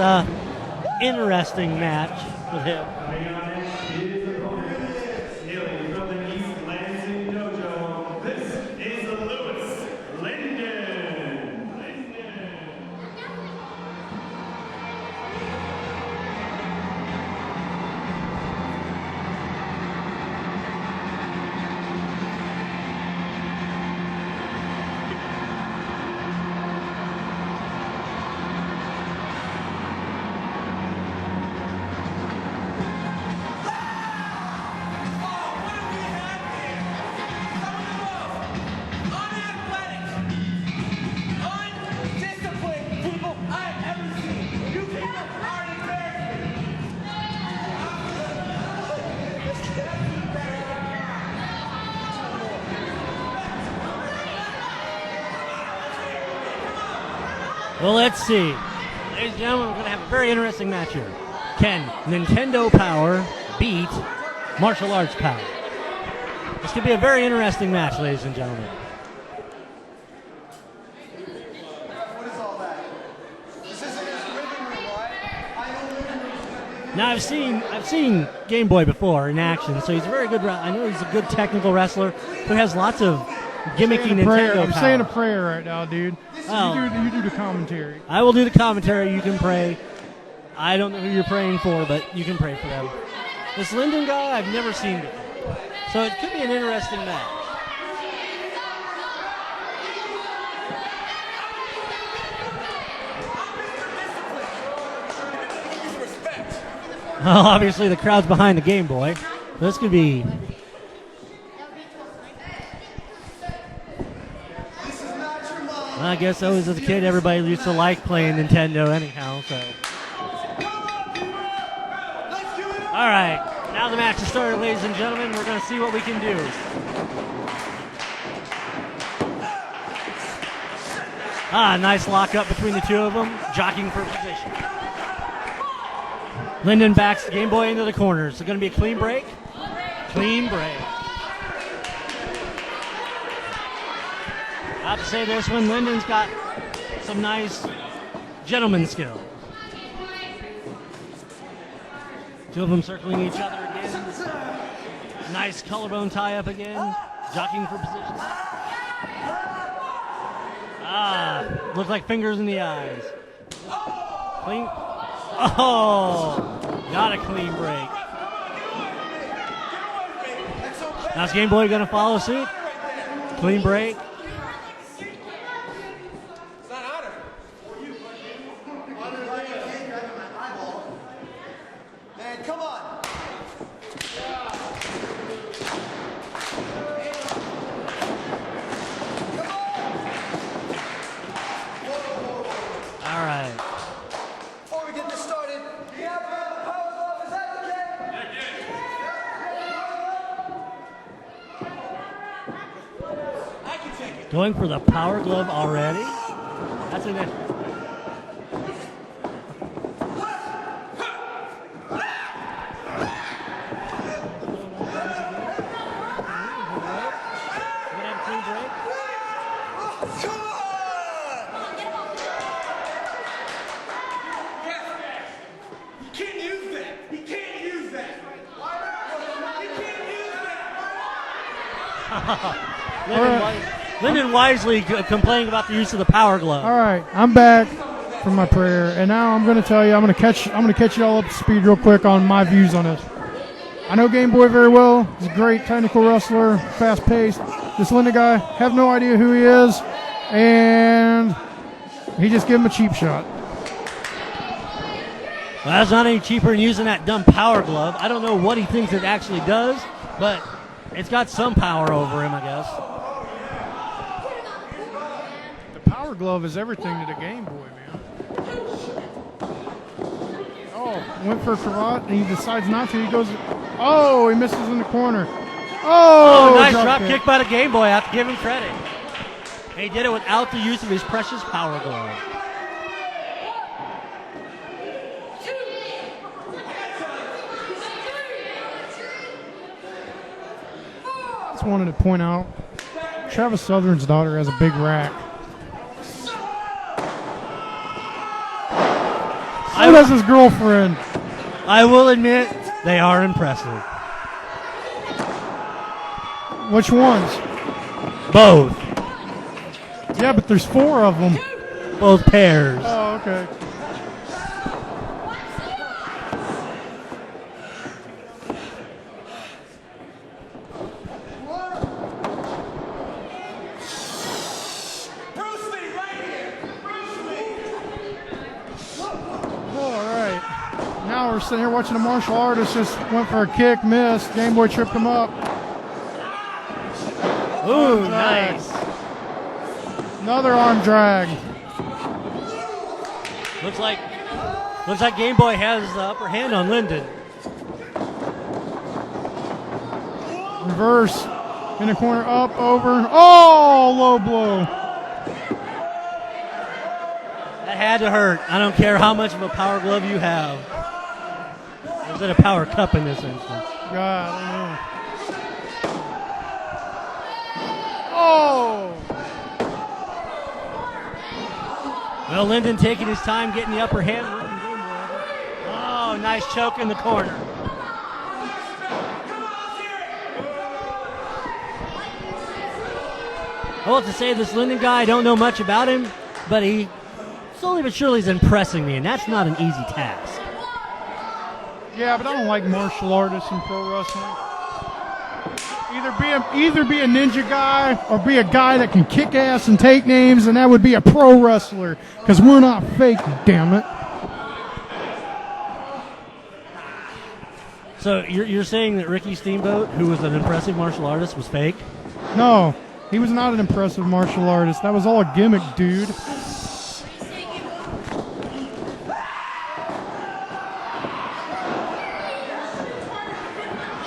interesting match with him. Hailing from the East Lansing Dojo, this is Louis Lynden. Well, let's see. Ladies and gentlemen, we're going to have a very interesting match here. Can Nintendo Power beat Martial Arts Power? This could be a very interesting match, ladies and gentlemen. What is all that? This isn't his living room, right? I know living room. Now, I've seen Game Boy before in action, so he's a very good. I know he's a good technical wrestler who has lots of gimmicky Nintendo I'm power. saying a prayer right now, dude. Oh. You do the commentary. I will do the commentary. You can pray. I don't know who you're praying for, but you can pray for them. This Lynden guy, I've never seen before, so it could be an interesting match. Well, obviously the crowd's behind the Game Boy. This could be. I guess always as a kid, everybody used to like playing Nintendo anyhow, so. All right, now the match is started, ladies and gentlemen. We're going to see what we can do. Nice lockup between the two of them, jockeying for position. Lynden backs the Game Boy into the corner. Is it going to be a clean break? Clean break. I have to say this one, Lynden's got some nice gentleman skills. Two of them circling each other again. Nice collarbone tie-up again. Jockeying for position. Looks like fingers in the eyes. Clean. Oh, not a clean break. Now's Game Boy going to follow suit. Clean break. Man, come on. Going for the power glove already? That's an... Lynden wisely complaining about the use of the power glove. All right, I'm back from my prayer, and now I'm going to tell you, I'm going to catch you all up to speed real quick on my views on this. I know Game Boy very well. He's a great technical wrestler, fast-paced. This Lynden guy, have no idea who he is, and he just gave him a cheap shot. Well, that's not any cheaper than using that dumb power glove. I don't know what he thinks it actually does, but it's got some power over him, I guess. The power glove is everything to the Game Boy, man. Oh, went for a cravat, and he decides not to. He goes, oh, he misses in the corner. Oh, nice drop kick by the Game Boy. I have to give him credit. And he did it without the use of his precious power glove. Just wanted to point out, Travis Southern's daughter has a big rack. So does his girlfriend. I will admit, they are impressive. Which ones? Both. Yeah, but there's 4 of them. Both pairs. Oh, okay. We're sitting here watching a martial artist just went for a kick, missed. Game Boy tripped him up. Ooh, nice. Another arm drag. Looks like Game Boy has the upper hand on Lynden. Reverse in the corner, up, over. Oh, low blow. That had to hurt. I don't care how much of a power glove you have. Or is it a power cup in this instance? God, I don't know. Oh! Well, Lynden taking his time getting the upper hand. Oh, nice choke in the corner. Well, to say this Lynden guy, I don't know much about him, but he slowly but surely is impressing me, and that's not an easy task. Yeah, but I don't like martial artists in pro wrestling. Either be a ninja guy or be a guy that can kick ass and take names, and that would be a pro wrestler. Because we're not fake, damn it. So you're saying that Ricky Steamboat, who was an impressive martial artist, was fake? No, he was not an impressive martial artist. That was all a gimmick, dude.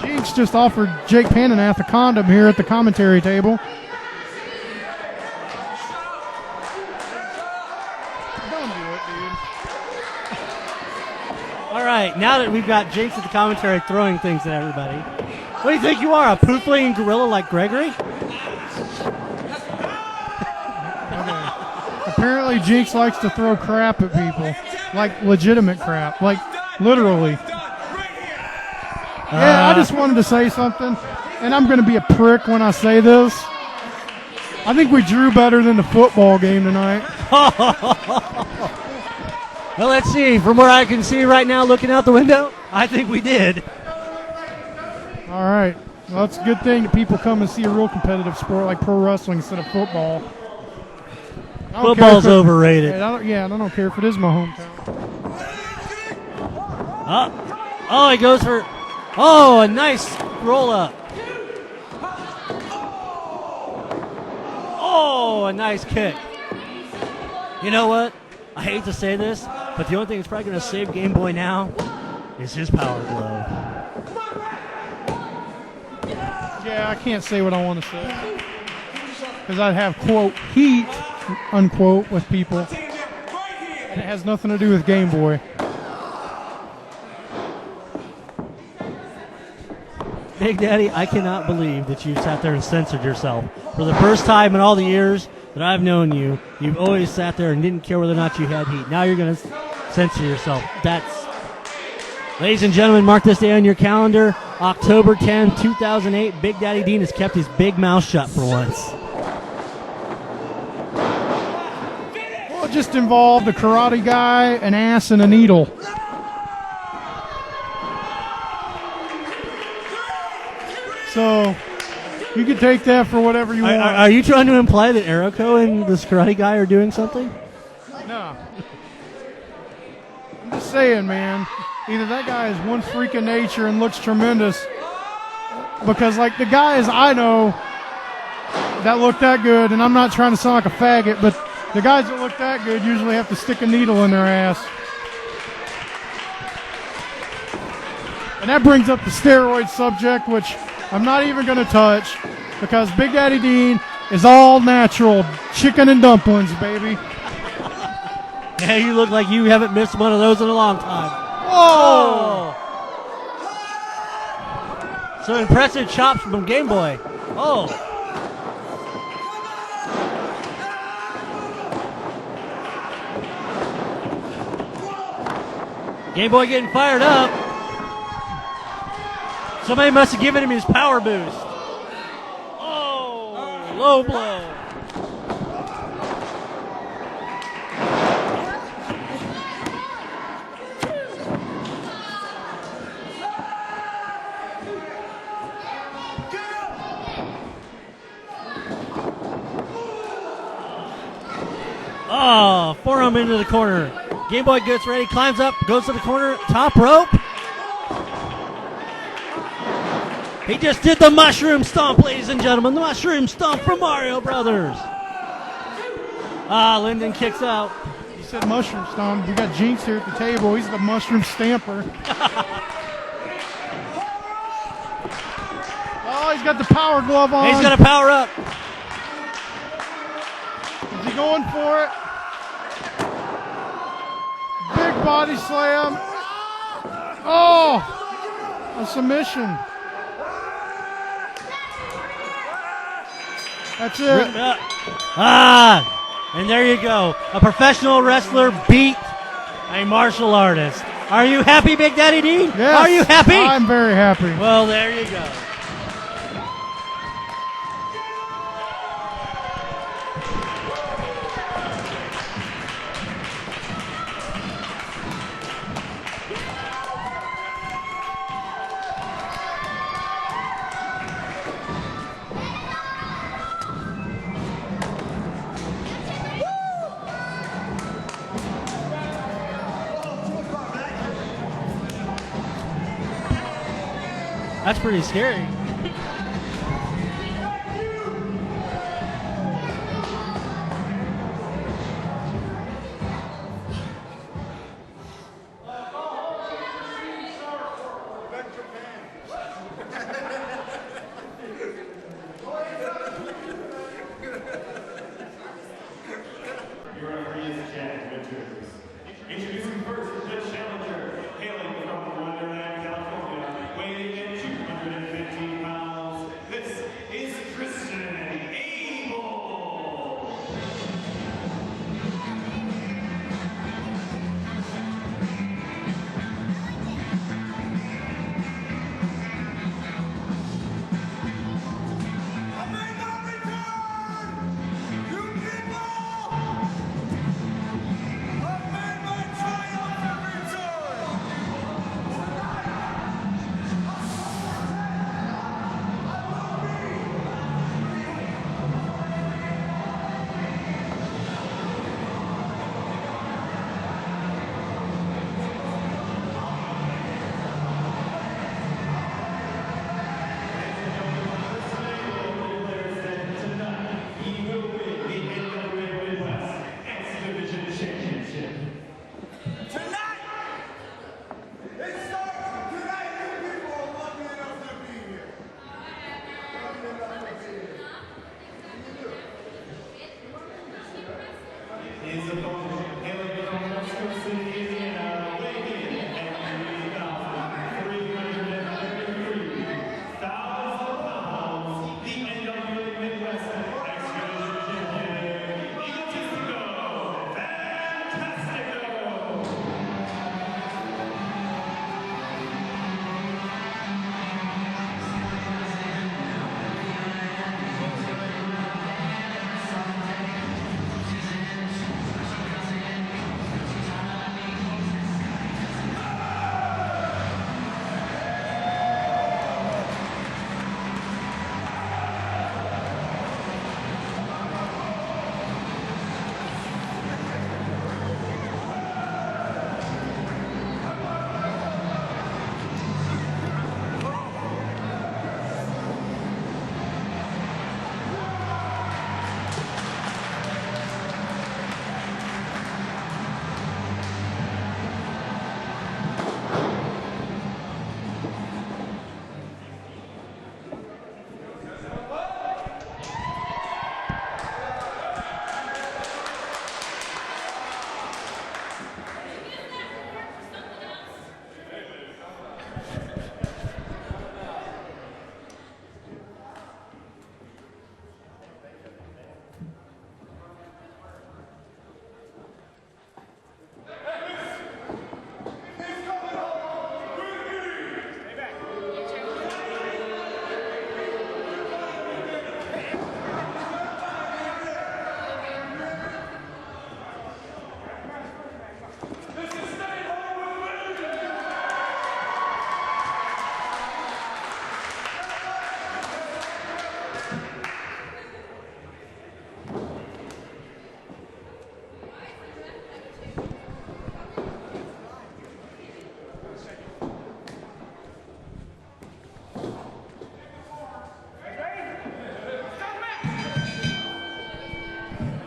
Jinx just offered Jake Pananath a condom here at the commentary table. Don't do it, dude. All right, now that we've got Jinx at the commentary throwing things at everybody, what do you think you are, a poo-flinging gorilla like Gregory? Apparently Jinx likes to throw crap at people. Like legitimate crap. Like literally. Yeah, I just wanted to say something, and I'm going to be a prick when I say this. I think we drew better than the football game tonight. Well, let's see. From where I can see right now looking out the window, I think we did. All right. Well, it's a good thing that people come and see a real competitive sport like pro wrestling instead of football. Football's overrated. I don't care if it is my hometown. Oh, he goes for... Oh, a nice roll up. Oh, a nice kick. You know what? I hate to say this, but the only thing that's probably going to save Game Boy now is his power glove. Yeah, I can't say what I want to say. because I'd have, quote, heat, unquote, with people. And it has nothing to do with Game Boy. Big Daddy, I cannot believe that you sat there and censored yourself. For the first time in all the years that I've known you, you've always sat there and didn't care whether or not you had heat. Now you're going to censor yourself. Ladies and gentlemen, mark this day on your calendar. October 10, 2008, Big Daddy Dean has kept his big mouth shut for once. Well, it just involved a karate guy, an ass, and a needle. So, you can take that for whatever you want. Are you trying to imply that Erico and this karate guy are doing something? No. I'm just saying, man. Either that guy is one freak of nature and looks tremendous, because like the guys I know that look that good, and I'm not trying to sound like a faggot, but the guys that look that good usually have to stick a needle in their ass. And that brings up the steroid subject, which I'm not even going to touch, because Big Daddy Dean is all natural chicken and dumplings, baby. Yeah, you look like you haven't missed one of those in a long time. Whoa! So impressive chops from Game Boy. Oh. Game Boy getting fired up. Somebody must have given him his power boost. Oh, low blow. Oh, forearm into the corner. Game Boy gets ready, climbs up, goes to the corner, top rope. He just did the mushroom stomp, ladies and gentlemen. The mushroom stomp from Mario Brothers. Lynden kicks out. You said mushroom stomp. We got Jinx here at the table. He's the mushroom stamper. Oh, he's got the power glove on. He's going to power up. Is he going for it? Big body slam. Oh, a submission. That's it. And there you go. A professional wrestler beat a martial artist. Are you happy, Big Daddy D? Yes, Are you happy? I'm very happy. Well, there you go. That's pretty scary. Introducing first the challenger, hailing from Wonderland, California, weighing in 215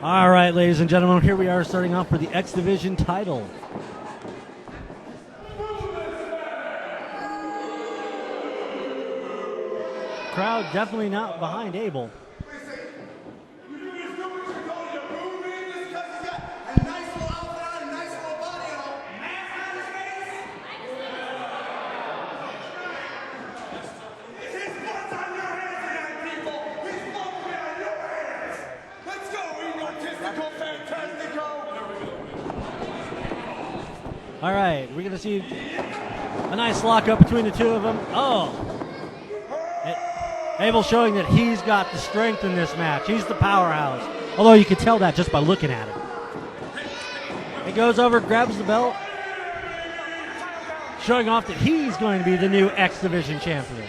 All right, ladies and gentlemen, here we are starting off for the X Division title. Crowd definitely not behind Abel. All right, we're going to see a nice lockup between the two of them. Oh, Abel showing that he's got the strength in this match. He's the powerhouse, although you can tell that just by looking at him. He goes over, grabs the belt, showing off that he's going to be the new X Division champion.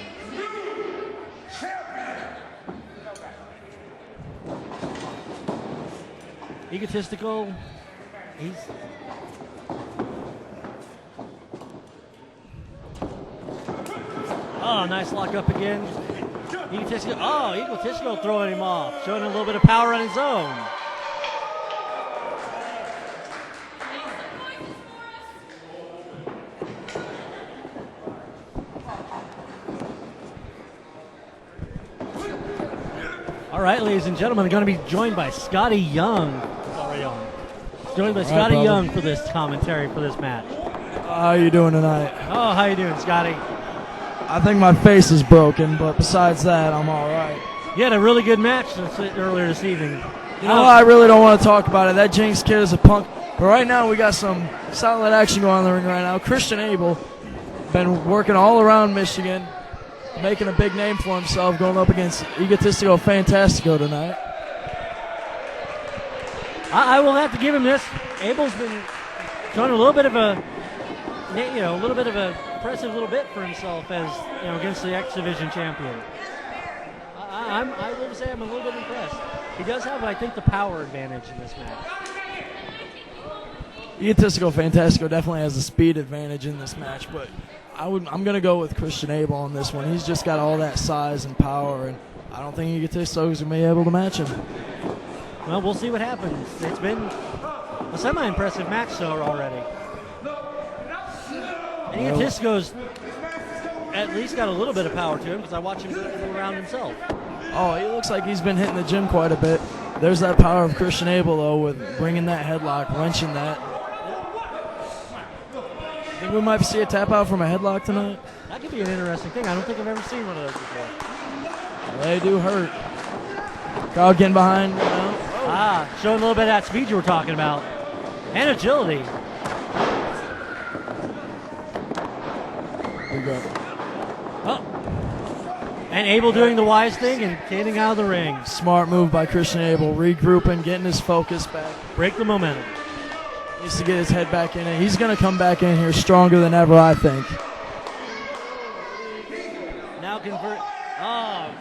Egotistical, he's... Oh, nice lock up again. Egotistical throwing him off, showing a little bit of power on his own. All right, ladies and gentlemen, I'm going to be joined by Scotty Young. Joined by Scotty Young for this commentary for this match. How you doing tonight? Oh, how you doing, Scotty? I think my face is broken, but besides that, I'm all right. You had a really good match earlier this evening. You know, I really don't want to talk about it. That Jinx kid is a punk. But right now, we got some solid action going on in the ring right now. Christian Abel, been working all around Michigan, making a big name for himself, going up against Egotistico Fantastico tonight. I will have to give him this. Abel's been showing a little bit of a, impressive little bit for himself as against the X Division champion. I would say I'm a little bit impressed. He does have, I think, the power advantage in this match. Egotistico Fantastico definitely has the speed advantage in this match, but I'm going to go with Christian Abel on this one. He's just got all that size and power, and I don't think Egotistico is going to be able to match him. Well, we'll see what happens. It's been a semi-impressive match so already. And Egotistico's at least got a little bit of power to him because I watch him go around himself. Oh, he looks like he's been hitting the gym quite a bit. There's that power of Christian Abel, though, with bringing that headlock, wrenching that. Think we might see a tap out from a headlock tonight? That could be an interesting thing. I don't think I've ever seen one of those before. They do hurt. Crowd getting behind. Showing a little bit of that speed you were talking about. And agility. Here we go. Oh. And Abel doing the wise thing and getting out of the ring. Smart move by Christian Abel, regrouping, getting his focus back. Break the momentum. Needs to get his head back in it. He's going to come back in here stronger than ever, I think. Now convert. Oh.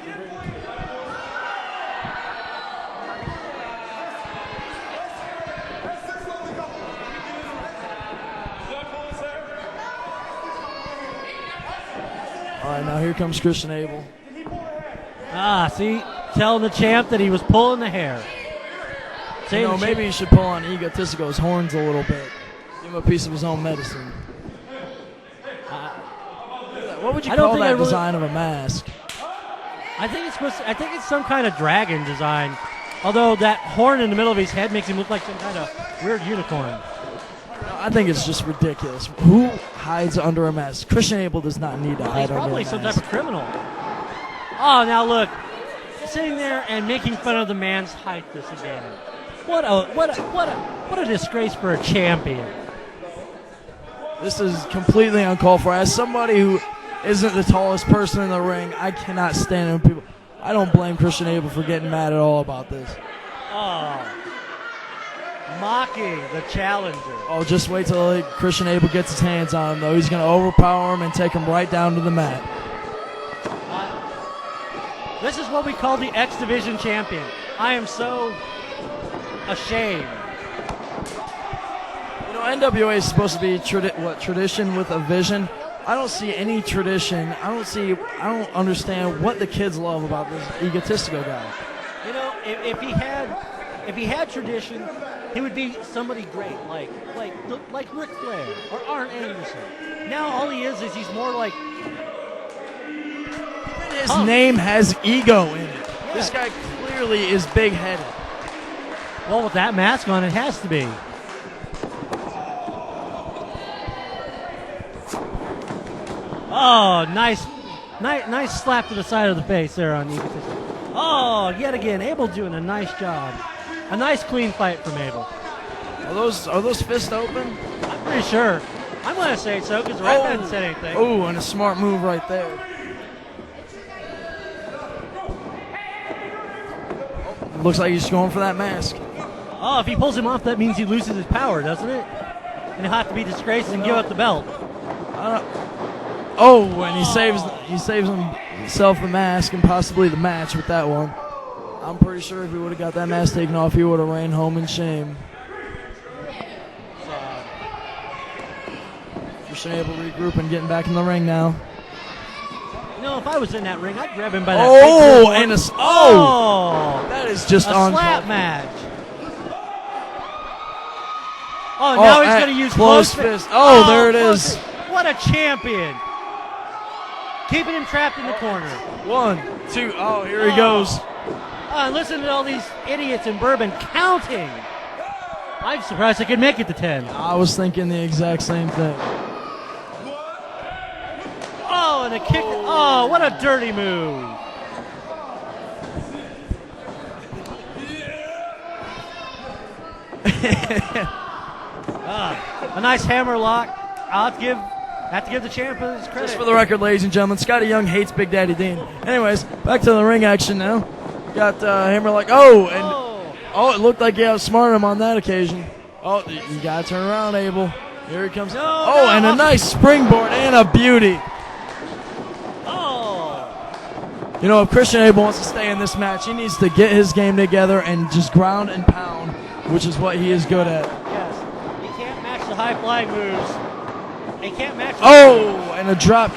All right, now here comes Christian Abel. See, telling the champ that he was pulling the hair. Maybe he should pull on Egotistico's horns a little bit. Give him a piece of his own medicine. What would you call that design of a mask? I think it's some kind of dragon design. Although that horn in the middle of his head makes him look like some kind of weird unicorn. I think it's just ridiculous. Who hides under a mask? Christian Abel does not need to hide under a mask. He's probably some type of criminal. Oh, now look, sitting there and making fun of the man's height this again. What a disgrace for a champion. This is completely uncalled for. As somebody who isn't the tallest person in the ring, I cannot stand when people. I don't blame Christian Abel for getting mad at all about this. Oh. Mocking the challenger. Oh, just wait till Christian Abel gets his hands on him, though. He's going to overpower him and take him right down to the mat. This is what we call the X Division champion. I am so ashamed. NWA is supposed to be tradition with a vision. I don't see any tradition. I don't understand what the kids love about this Egotistico guy. If he had if he had tradition, he would be somebody great, like Ric Flair or Arn Anderson. Now all he is he's more like his name has ego in it. Yeah. This guy clearly is big-headed. Well, with that mask on, it has to be. Oh, nice slap to the side of the face there on Egotistico. Oh, yet again, Abel doing a nice job. A nice clean fight from Abel. Are those fists open? I'm pretty sure. I'm going to say so because the ref hasn't said anything. Oh, and a smart move right there. Looks like he's going for that mask. Oh, if he pulls him off, that means he loses his power, doesn't it? And he'll have to be disgraced and give up the belt. And he saves himself the mask and possibly the match with that one. I'm pretty sure if he would have got that mask taken off, he would have ran home in shame. Christian able to regroup and getting back in the ring now. You know, if I was in that ring, I'd grab him by that. That is just a on slap match. Oh, now he's going to use closed fist. There it is. What a champion. Keeping him trapped in the corner. 1, 2, here he goes. Listen to all these idiots in Bourbon counting. I'm surprised I could make it to 10. I was thinking the exact same thing. Oh, and a kick. Oh, what a dirty move. A nice hammer lock. I'll have to give the champ his credit. Just for the record, ladies and gentlemen, Scotty Young hates Big Daddy Dean. Anyways, back to the ring action now. Got hammer lock. It looked like he outsmarted him on that occasion. Oh, you got to turn around, Abel. Here he comes. And a nice springboard and a beauty. You know, if Christian Abel wants to stay in this match, he needs to get his game together and just ground and pound, which is what he is good at. Yes. He can't match the high-flying moves. He can't match and a drop.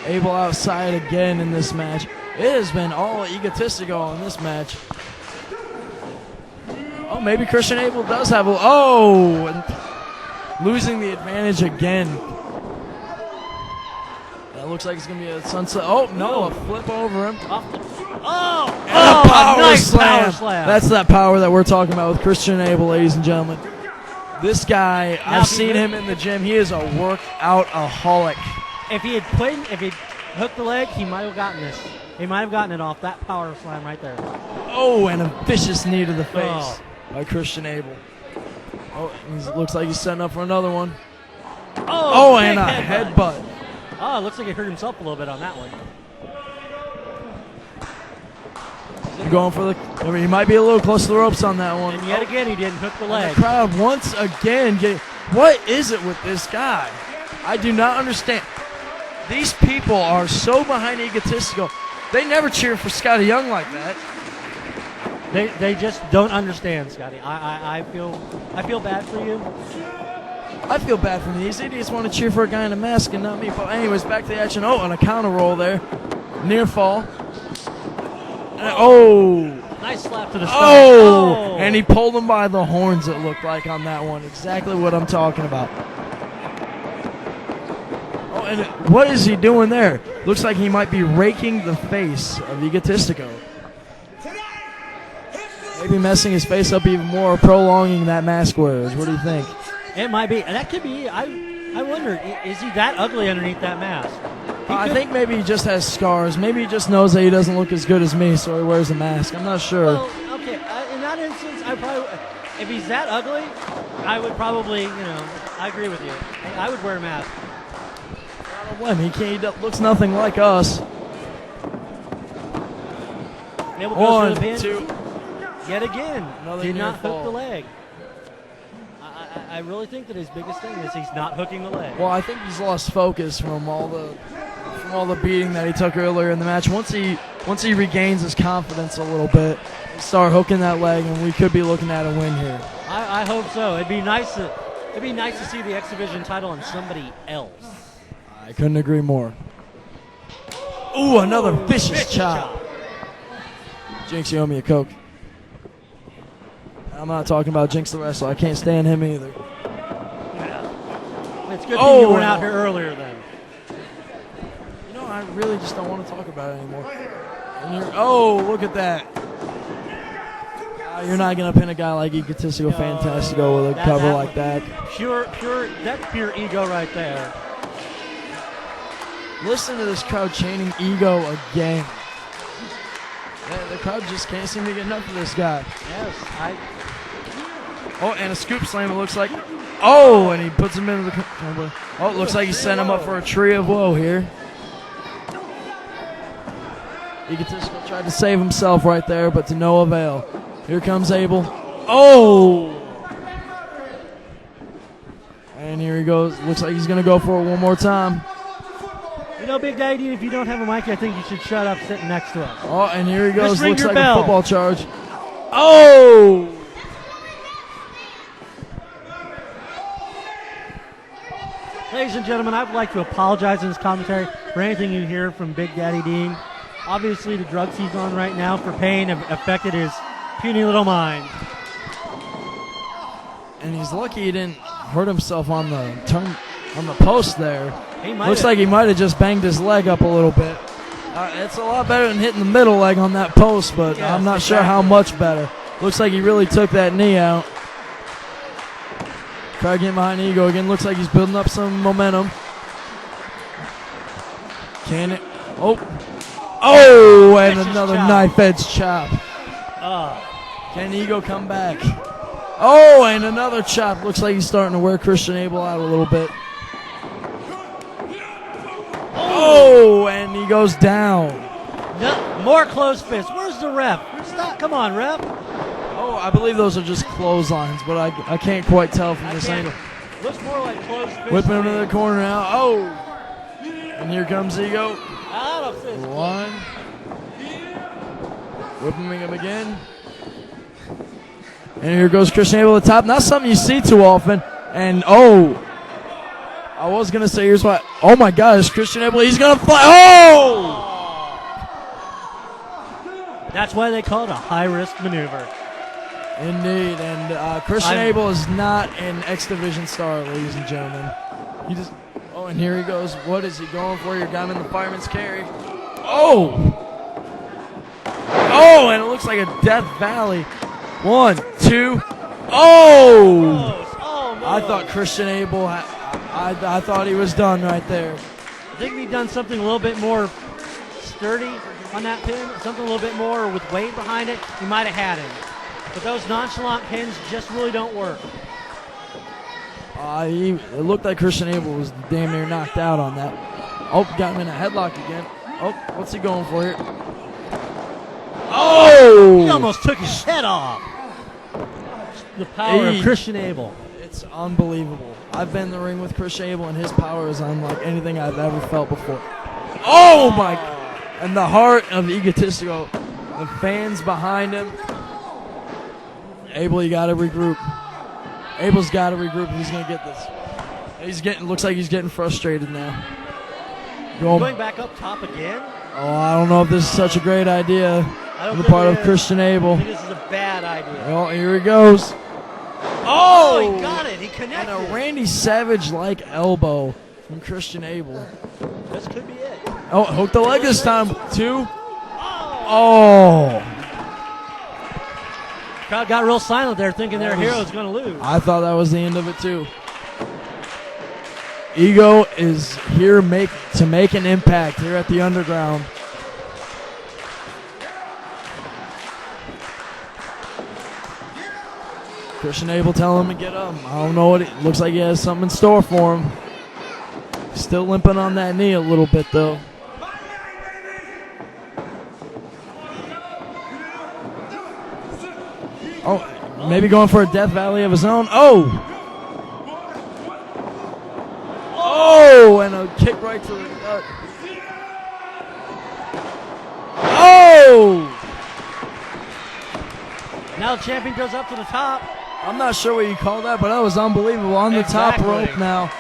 Abel outside again in this match. It has been all egotistical in this match. Oh, maybe Christian Abel does have and losing the advantage again. That looks like it's going to be a sunset. Oh, no, a flip over him. Nice power slam. That's that power that we're talking about with Christian Abel, ladies and gentlemen. This guy, I've seen him in the gym. He is a workout-aholic. If he had hooked the leg, he might have gotten this. He might have gotten it off that power slam right there. Oh, and a vicious knee to the face by Christian Abel. Oh, looks like he's setting up for another one. And a headbutt. Oh, it looks like he hurt himself a little bit on that one. Going for he might be a little close to the ropes on that one. And yet again, he didn't hook the leg. And the crowd once again what is it with this guy? I do not understand. These people are so behind egotistical. They never cheer for Scotty Young like that. They just don't understand, Scotty. I feel bad for you. I feel bad for me. These idiots want to cheer for a guy in a mask and not me. But anyways, back to the action. And a counter roll there. Near fall. Nice slap to the stomach. And he pulled him by the horns, it looked like, on that one. Exactly what I'm talking about. And what is he doing there? Looks like he might be raking the face of Egotistico. Maybe messing his face up even more, prolonging that mask wears. What do you think? It might be. That could be. I wonder, is he that ugly underneath that mask? I think maybe he just has scars. Maybe he just knows that he doesn't look as good as me, so he wears a mask. I'm not sure. Well, okay. In that instance, if he's that ugly, I would probably, I agree with you. I would wear a mask. He looks nothing like us. Abel goes for the pin. 2. Yet again, did not hook fall. the leg. I really think that his biggest thing is he's not hooking the leg. Well, I think he's lost focus from all the beating that he took earlier in the match. Once he regains his confidence a little bit, start hooking that leg, and we could be looking at a win here. I hope so. It'd be nice to see the X Division title on somebody else. I couldn't agree more. Ooh, another vicious chop. Jinx, you owe me a Coke. I'm not talking about Jinx the wrestler. I can't stand him either. Yeah. It's good thing you weren't out here earlier then. You know, I really just don't want to talk about it anymore. Oh, look at that. You're not going to pin a guy like Egotistico Fantastico with a cover like that. That's pure ego right there. Listen to this crowd chanting ego again. The crowd just can't seem to get enough of this guy. Yes, Oh, and a scoop slam, it looks like. Oh, and he puts him into the... Oh, it looks like he sent him up for a tree of woe here. Egotistico tried to save himself right there, but to no avail. Here comes Abel. Oh! And here he goes. Looks like he's going to go for it one more time. You know, Big Daddy, if you don't have a mic, I think you should shut up sitting next to us. Oh, and here he goes. Just ring Looks your like bell. a football charge. Oh! Ladies and gentlemen, I would like to apologize in this commentary for anything you hear from Big Daddy Dean. Obviously, the drugs he's on right now for pain have affected his puny little mind. And he's lucky he didn't hurt himself on the post there. Looks like he might have just banged his leg up a little bit. It's a lot better than hitting the middle leg on that post, but yes, I'm not sure how much better. Looks like he really took that knee out. Try getting behind Ego again. Looks like he's building up some momentum. Can it? Oh, and another knife edge chop. Can Ego come back? Oh, and another chop. Looks like he's starting to wear Christian Abel out a little bit. Oh, and he goes down. No, more closed fists. Where's the ref? Stop. Come on, ref. Oh, I believe those are just clotheslines, but I can't quite tell from this angle. Looks more like closed fists. Whipping him to the corner now. Oh, and here comes Ego. Out of fist. One. Whipping him again. And here goes Christian Abel at the top. Not something you see too often. And I was going to say, here's what. Oh my gosh, Christian Abel, he's going to fly. Oh! That's why they call it a high-risk maneuver. Indeed, and Christian Abel is not an X Division star, ladies and gentlemen. Oh, and here he goes. What is he going for? You got him in the fireman's carry. Oh, and it looks like a Death Valley. 1, 2. Oh! I thought Christian Abel, I thought he was done right there. I think if he'd done something a little bit more sturdy on that pin, something a little bit more with weight behind it, he might have had him. But those nonchalant pins just really don't work. It looked like Christian Abel was damn near knocked out on that. Oh, got him in a headlock again. Oh, what's he going for here? Oh! He almost took his head off. The power of Christian Abel. It's unbelievable. I've been in the ring with Christian Abel, and his power is unlike anything I've ever felt before. Oh, my God. And the heart of Egotistico. The fans behind him. Abel, you got to regroup. Abel's got to regroup. He's going to get this. Looks like he's getting frustrated now. Going back up top again? Oh, I don't know if this is such a great idea on the part of Christian Abel. I think this is a bad idea. Well, here he goes. Oh, he got it. He connected. And a Randy Savage-like elbow from Christian Abel. This could be it. Oh, hooked the leg this time. 2. Oh. Crowd got real silent there, thinking their hero was going to lose. I thought that was the end of it too. Ego is here to make an impact here at the Underground. Christian Abel telling him to get up. I don't know what it looks like. He has something in store for him. Still limping on that knee a little bit though. Oh, maybe going for a Death Valley of his own. Oh, and a kick right to the gut. Oh! Now the champion goes up to the top. I'm not sure what you call that, but that was unbelievable. On the top rope now.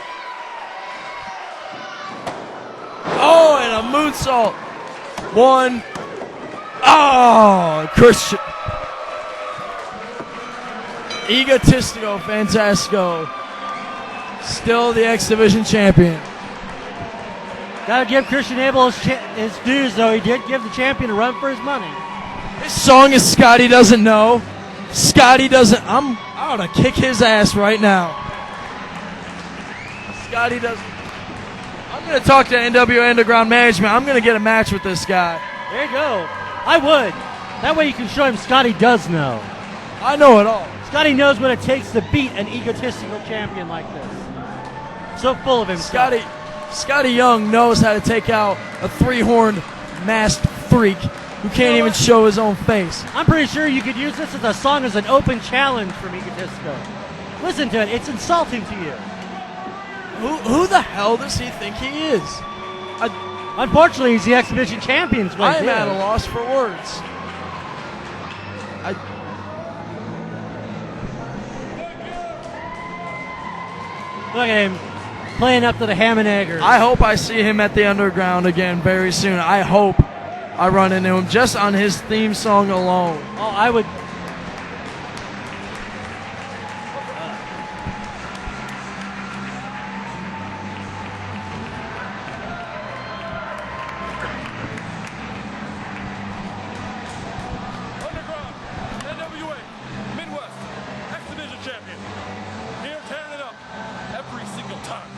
Oh, and a moonsault. 1. Oh, Christian. Egotistico, Fantastico. Still the X Division champion. Gotta give Christian Abel his dues, though. He did give the champion a run for his money. This song is Scotty Doesn't Know. Scotty doesn't. I'm gonna kick his ass right now. Scotty doesn't. I'm gonna talk to NWA Underground Management. I'm gonna get a match with this guy. There you go. I would. That way you can show him Scotty does know. I know it all. Scotty knows what it takes to beat an egotistical champion like this. So full of himself. Scotty Young knows how to take out a 3-horned masked freak who can't even show his own face. I'm pretty sure you could use this as a song as an open challenge from Egotistico. Listen to it. It's insulting to you. Who the hell does he think he is? Unfortunately, he's the exhibition champion. I am at a loss for words. Look at him playing up to the ham and eggers. I hope I see him at the Underground again very soon. I hope I run into him just on his theme song alone. Oh, I would. Underground, NWA, Midwest, X Division champion. Here tearing it up every single time.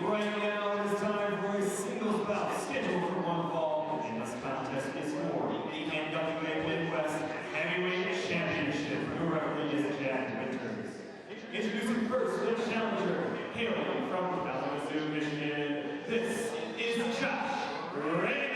Right now, it is time for a singles bout scheduled for one fall, and this contest is for the NWA Midwest Heavyweight Championship. Your referee is Jack Winters. Introducing first the challenger, hailing from Kahlua, Michigan. This is Josh Raymond.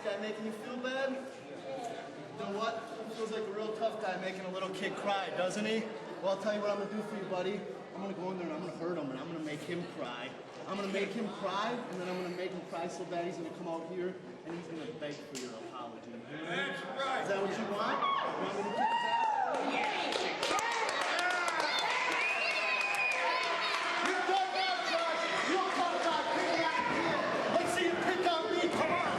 guy making you feel bad? You know what? He feels like a real tough guy making a little kid cry, doesn't he? Well, I'll tell you what I'm gonna do for you, buddy. I'm gonna go in there and I'm gonna hurt him and I'm gonna make him cry. I'm gonna make him cry and then I'm gonna make him cry so bad he's gonna come out here and he's gonna beg for your apology. That's right. Is that what you want? You want me to kick his ass? You're done now, Josh. You'll come back. Pick me out here. Let's see you pick on me. Come on.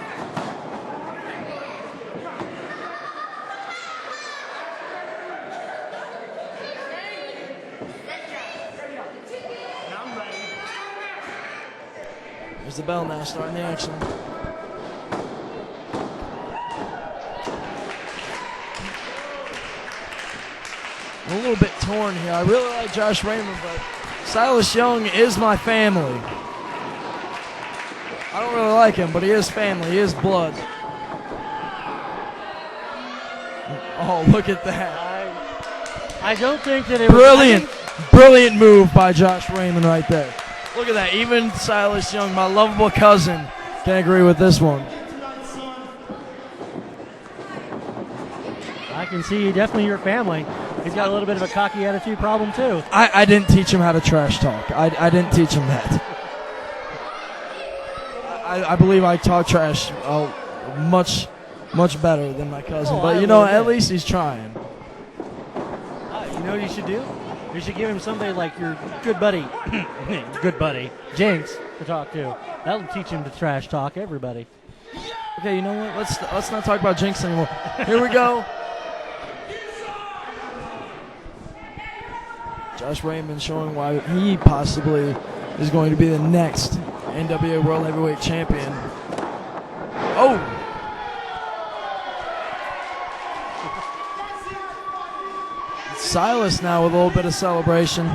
Now I'm ready. There's the bell now, starting the action. I'm a little bit torn here. I really like Josh Raymond, but Silas Young is my family. I don't really like him, but he is family. He is blood. Oh, look at that. I don't think that it was... Brilliant move by Josh Raymond right there. Look at that. Even Silas Young, my lovable cousin, can agree with this one. I can see definitely your family. He's got a little bit of a cocky attitude problem, too. I didn't teach him how to trash talk. I didn't teach him that. I believe I talk trash much better than my cousin. But, you know, at least he's trying. You know what you should do? You should give him somebody like your good buddy, Jinx, to talk to. That'll teach him to trash talk everybody. Okay, you know what? Let's not talk about Jinx anymore. Here we go. Josh Raymond showing why he possibly is going to be the next NWA World Heavyweight Champion. Oh! Silas now with a little bit of celebration.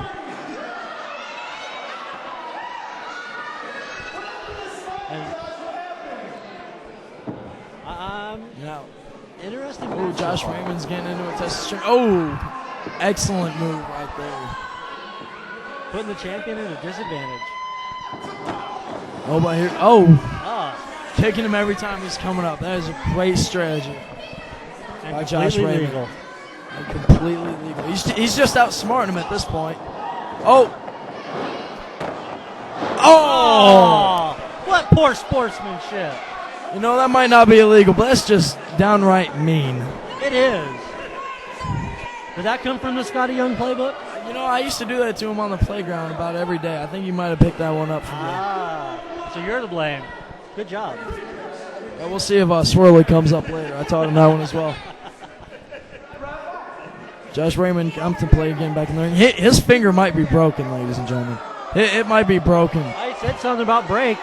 Now, interesting. Oh, Josh Raymond's getting into a test string. Oh, excellent move right there. Putting the champion at a disadvantage. Oh, but here, kicking him every time he's coming up. That is a great strategy by Josh Raymond. Legal. Completely legal. He's just outsmarting him at this point. Oh! What poor sportsmanship. You know, that might not be illegal, but that's just downright mean. It is. Did that come from the Scotty Young playbook? You know, I used to do that to him on the playground about every day. I think you might have picked that one up from me. So you're to blame. Good job. Well, we'll see if Swirly comes up later. I taught him that one as well. Josh Raymond contemplating getting back in the ring. His finger might be broken, ladies and gentlemen. It might be broken. I said something about break.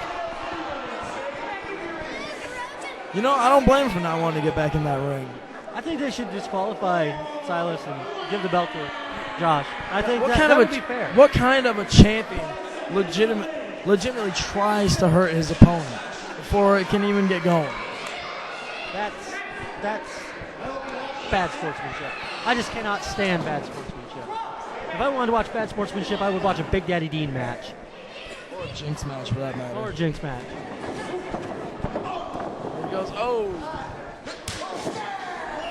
You know, I don't blame him for not wanting to get back in that ring. I think they should disqualify Silas and give the belt to Josh. I think that would be fair. What kind of a champion legitimately tries to hurt his opponent before it can even get going? That's bad sportsmanship. I just cannot stand bad sportsmanship. If I wanted to watch bad sportsmanship, I would watch a Big Daddy Dean match. Or a Jinx match, for that matter. Or a Jinx match. There he goes.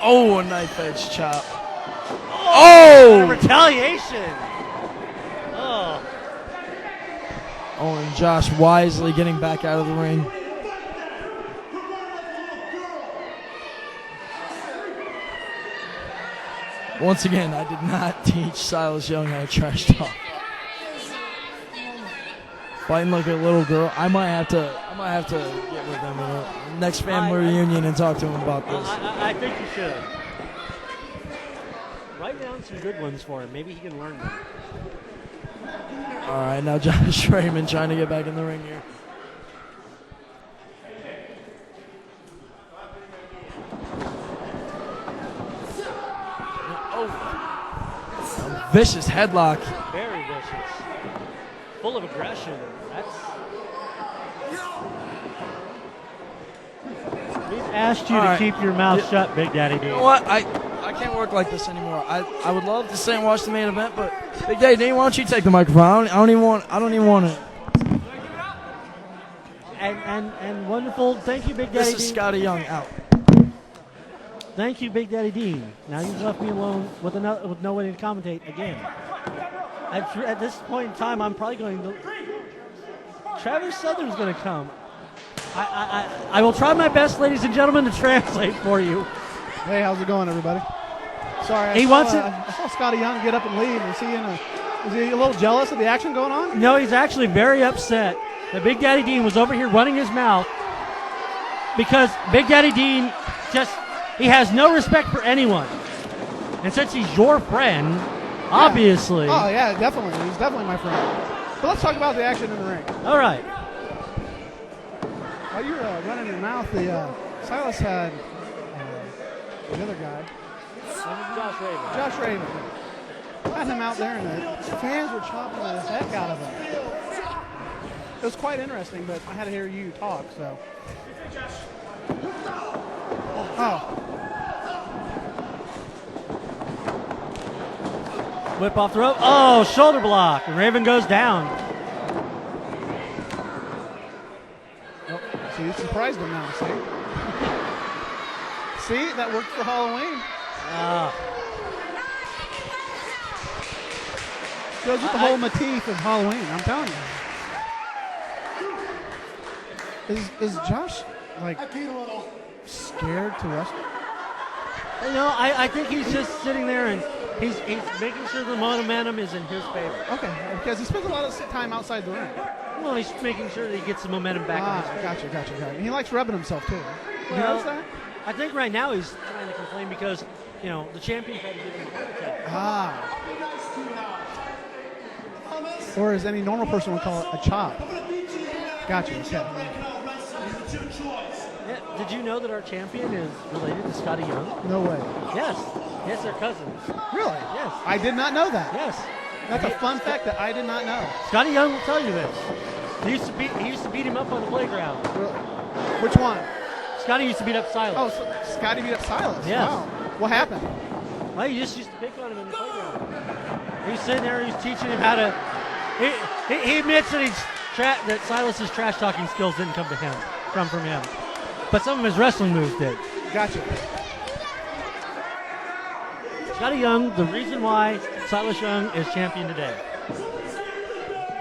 Oh, a knife edge chop. Oh! Retaliation. Oh, and Josh wisely getting back out of the ring. Once again, I did not teach Silas Young how to trash talk. Fighting like a little girl. I might have to get with him in the next family reunion and talk to him about this. I think you should. Write down some good ones for him. Maybe he can learn them. All right, now Josh Raymond trying to get back in the ring here. Vicious headlock. Very vicious. Full of aggression. We've asked you to keep your mouth shut, Big Daddy D. You know what? I can't work like this anymore. I would love to sit and watch the main event, but Big Daddy D, why don't you take the microphone? I don't even want it. And and wonderful. Thank you, Big Daddy This Dean. is Scotty Young out. Thank you, Big Daddy Dean. Now you've left me alone with nobody to commentate again. At this point in time, I'm probably going to. Travis Southern's going to come. I will try my best, ladies and gentlemen, to translate for you. Hey, how's it going, everybody? Sorry, He wants it. I saw Scotty Young get up and leave. Is he a little jealous of the action going on? No, he's actually very upset that Big Daddy Dean was over here running his mouth because Big Daddy Dean he has no respect for anyone. And since he's your friend, obviously. Oh, yeah, definitely. He's definitely my friend. But let's talk about the action in the ring. All right. While you were running your mouth, Silas had the other guy, Josh Raven. Had him out there, and the fans were chopping the heck out of him. It was quite interesting, but I had to hear you talk, so. Oh. Whip off the rope. Oh, shoulder block. And Raven goes down. Oh, see, you surprised him now, see? See, that worked for Halloween. Goes with the whole motif of Halloween, I'm telling you. Is Josh, like, scared to wrestle? You know, I think he's just sitting there and he's making sure the momentum is in his favor. Okay, because he spends a lot of time outside the ring. Well, he's making sure that he gets the momentum back in his favor. Gotcha. And he likes rubbing himself, too. You notice that? I think right now he's trying to complain because, you know, the champion tried to give him a heart attack. Or as any normal person would call it, a chop. Gotcha. Okay. Yeah, did you know that our champion is related to Scotty Young? No way. Yes, they're cousins. Really? Yes. I did not know that. Yes. That's a fun fact that I did not know. Scotty Young will tell you this. He used to beat him up on the playground. Really? Which one? Scotty used to beat up Silas. Oh, so Scotty beat up Silas. Yes. Wow. What happened? Well, he just used to pick on him in the playground. He's sitting there, he's teaching him how to. He admits that that Silas's trash talking skills didn't come from him, but some of his wrestling moves did. Gotcha. Scotty Young, the reason why Silas Young is champion today.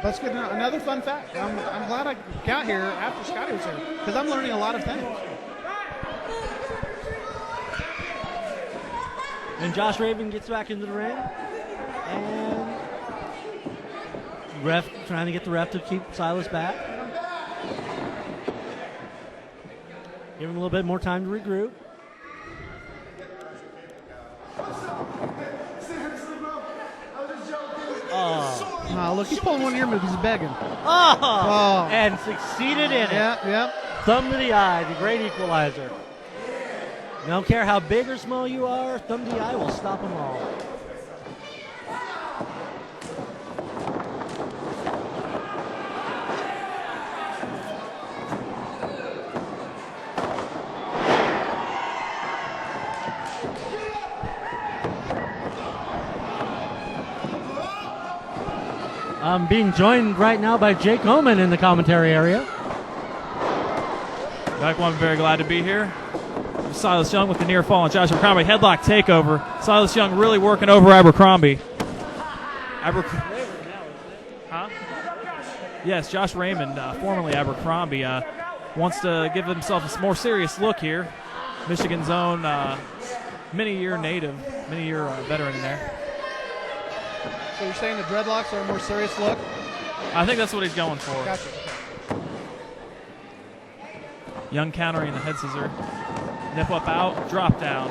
That's good to know. Another fun fact. I'm glad I got here after Scotty was here because I'm learning a lot of things. And Josh Raven gets back into the ring, and ref trying to get the ref to keep Silas back. Give him a little bit more time to regroup. Oh, look, he's pulling one of your moves. He's begging. Oh. And succeeded in it. Yep. Thumb to the eye, the great equalizer. Don't care how big or small you are, thumb to the eye will stop them all. I'm being joined right now by Jake Omen in the commentary area. Michael, I'm very glad to be here. Silas Young with the near fall on Josh Abercrombie. Headlock takeover. Silas Young really working over Abercrombie. Huh? Yes, Josh Raymond, formerly Abercrombie, wants to give himself a more serious look here. Michigan's own many-year veteran in there. So you're saying the dreadlocks are a more serious look? I think that's what he's going for. Gotcha. Young countering the head scissor. Nip up out, drop down.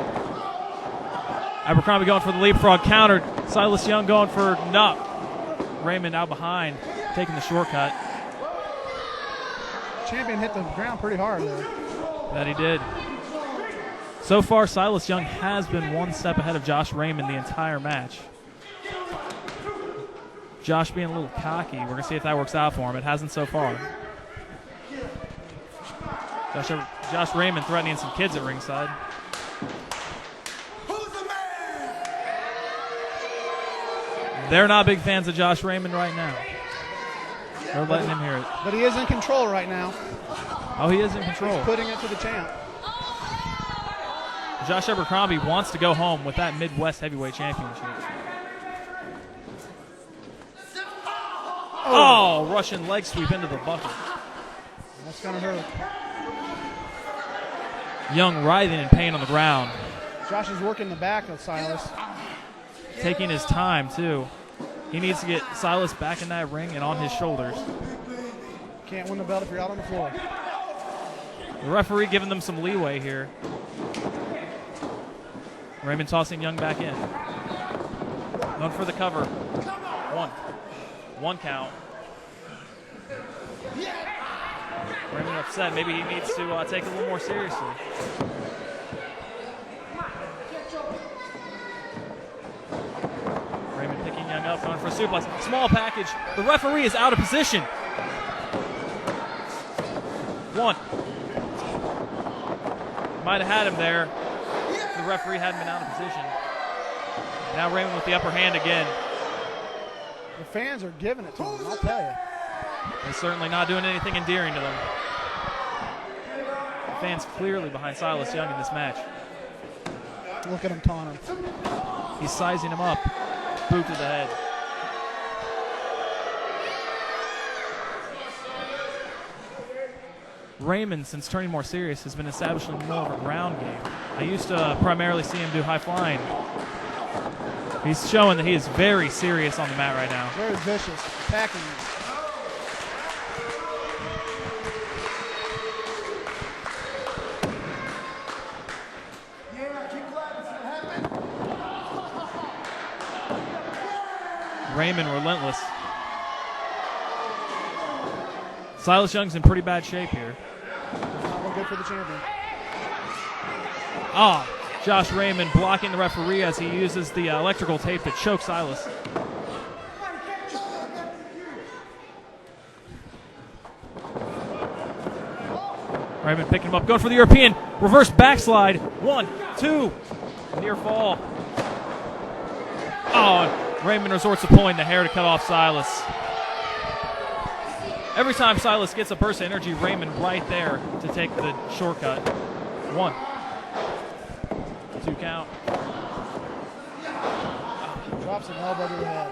Abercrombie going for the leapfrog, countered. Silas Young going for nup. Raymond out behind, taking the shortcut. Champion hit the ground pretty hard there. That he did. So far, Silas Young has been one step ahead of Josh Raymond the entire match. Josh being a little cocky. We're going to see if that works out for him. It hasn't so far. Josh Raymond threatening some kids at ringside. They're not big fans of Josh Raymond right now. They're letting him hear it. But he is in control right now. Oh, he is in control. He's putting it to the champ. Josh Abercrombie wants to go home with that Midwest Heavyweight Championship. Oh, Russian leg sweep into the bucket. That's going to hurt. Young writhing in pain on the ground. Josh is working the back of Silas. Taking his time, too. He needs to get Silas back in that ring and on his shoulders. Can't win the belt if you're out on the floor. The referee giving them some leeway here. Raymond tossing Young back in. Going for the cover. One count. Raymond upset. Maybe he needs to take it a little more seriously. Raymond picking Young up, going for a suplex. Small package. The referee is out of position. One. Might have had him there. The referee hadn't been out of position. Now Raymond with the upper hand again. The fans are giving it to him, I'll tell you. They're certainly not doing anything endearing to them. Fans clearly behind Silas Young in this match. Look at him taunting. He's sizing him up. Boot to the head. Raymond, since turning more serious, has been establishing more of a ground game. I used to primarily see him do high flying. He's showing that he is very serious on the mat right now. Very vicious, attacking him. Raymond relentless. Silas Young's in pretty bad shape here. Not look good for the champion. Ah, Josh Raymond blocking the referee as he uses the electrical tape to choke Silas. Raymond picking him up, going for the European. Reverse backslide. 1, 2. Near fall. Oh, and Raymond resorts to pulling the hair to cut off Silas. Every time Silas gets a burst of energy, Raymond right there to take the shortcut. 1, 2 count. Drops an elbow to the head.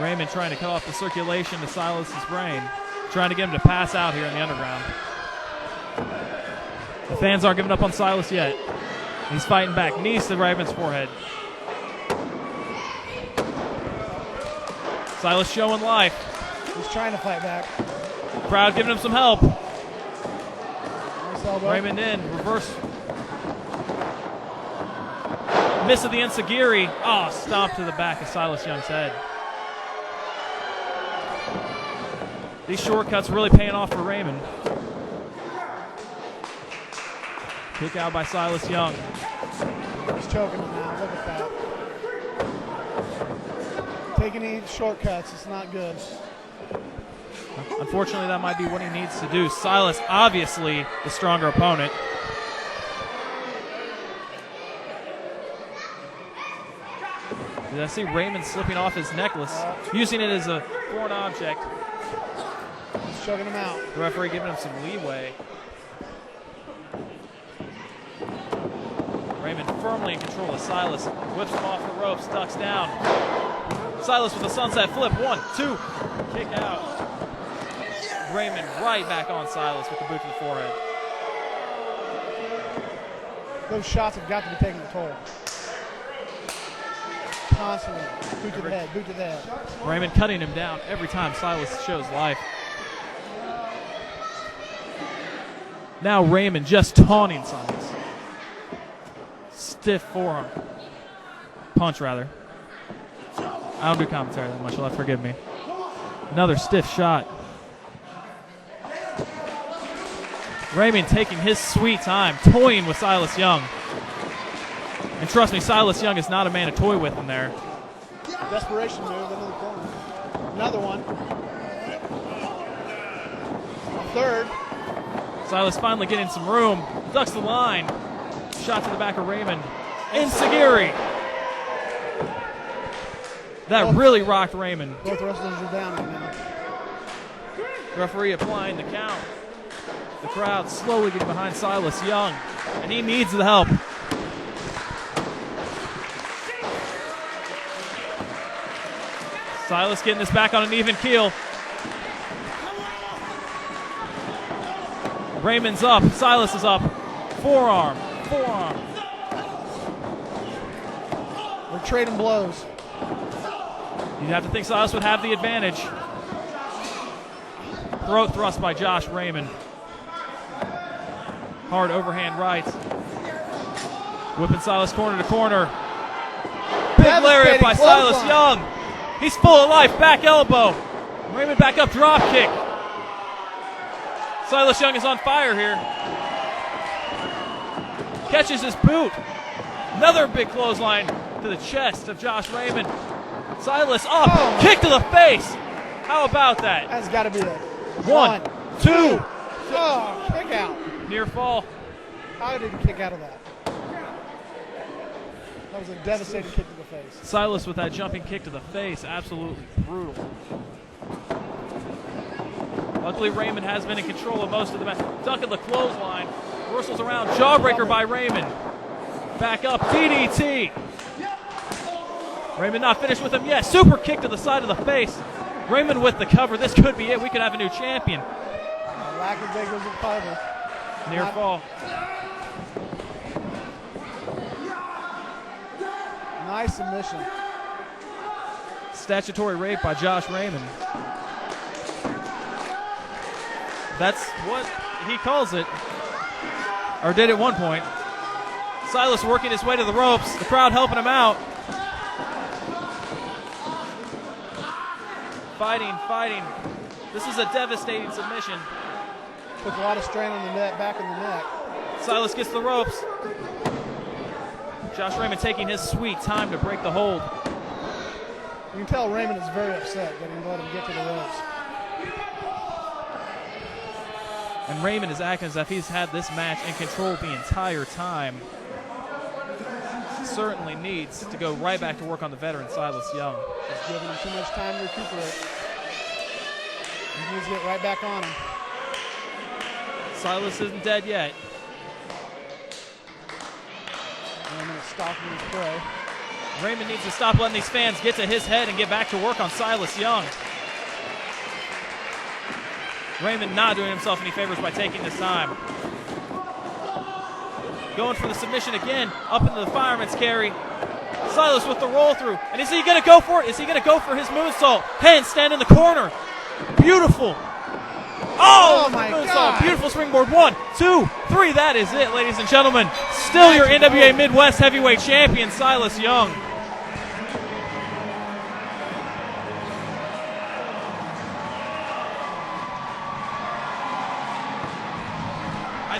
Raymond trying to cut off the circulation to Silas's brain. Trying to get him to pass out here in the underground. The fans aren't giving up on Silas yet. He's fighting back. Knees to Raymond's forehead. Silas showing life. He's trying to fight back. Crowd giving him some help. Nice elbow. Raymond in. Reverse. Miss of the Enziguri. Oh, stomp to the back of Silas Young's head. These shortcuts really paying off for Raymond. Kick out by Silas Young. He's choking him now. Look at that. Taking any shortcuts, it's not good. Unfortunately, that might be what he needs to do. Silas, obviously the stronger opponent. Did I see Raymond slipping off his necklace, using it as a foreign object? He's choking him out. The referee giving him some leeway. Raymond firmly in control of Silas. Whips him off the ropes, ducks down. Silas with a sunset flip. 1, 2. Kick out. Raymond right back on Silas with the boot to the forehead. Those shots have got to be taking a toll. Constantly. Boot to the head, boot to the head. Raymond cutting him down every time Silas shows life. Now Raymond just taunting Silas. Stiff forearm. Punch, rather. I don't do commentary that much, you'll have to forgive me. Another stiff shot. Raymond taking his sweet time, toying with Silas Young. And trust me, Silas Young is not a man to toy with in there. Desperation move into the corner. Another one. A third. Silas finally getting some room. Ducks the line. Shot to the back of Raymond. Enziguri. That really rocked Raymond. Both wrestlers are down right now. Referee applying the count. The crowd slowly getting behind Silas Young, and he needs the help. Silas getting this back on an even keel. Raymond's up, Silas is up. Forearm. We're trading blows. You'd have to think Silas would have the advantage. Throat thrust by Josh Raymond. Hard overhand right. Whipping Silas corner to corner. Big lariat by Silas Young. He's full of life. Back elbow. Raymond back up, drop kick. Silas Young is on fire here. Catches his boot. Another big clothesline to the chest of Josh Raymond. Silas up. Oh. Kick to the face. How about that? That's got to be it. 1, 2. Oh, kick out. Near fall. How did he kick out of that? That was a devastating kick to the face. Silas with that jumping kick to the face. Absolutely brutal. Luckily, Raymond has been in control of most of the match. Ducking the clothesline. Reversals around. Jawbreaker by Raymond. Back up. DDT. Raymond not finished with him yet. Super kick to the side of the face. Raymond with the cover. This could be it. We could have a new champion. Lack of vigor and cover. Near fall. Nice submission. Statutory rape by Josh Raymond. That's what he calls it. Or did at one point. Silas working his way to the ropes. The crowd helping him out. Fighting. This is a devastating submission. Puts a lot of strain on the neck, back in the neck. Silas gets the ropes. Josh Raymond taking his sweet time to break the hold. You can tell Raymond is very upset that he let him get to the ropes. And Raymond is acting as if he's had this match in control the entire time. Certainly needs to go right back to work on the veteran Silas Young. He's giving him too much time to recuperate. He needs to get right back on him. Silas isn't dead yet. Raymond is stalking his prey. Raymond needs to stop letting these fans get to his head and get back to work on Silas Young. Raymond not doing himself any favors by taking this time. Going for the submission again, up into the fireman's carry. Silas with the roll through. And is he going to go for it? Is he going to go for his moonsault? Handstand in the corner. Beautiful. Oh my moonsault. God. Beautiful springboard. 1, 2, 3. That is it, ladies and gentlemen. Still your NWA Midwest Heavyweight Champion, Silas Young.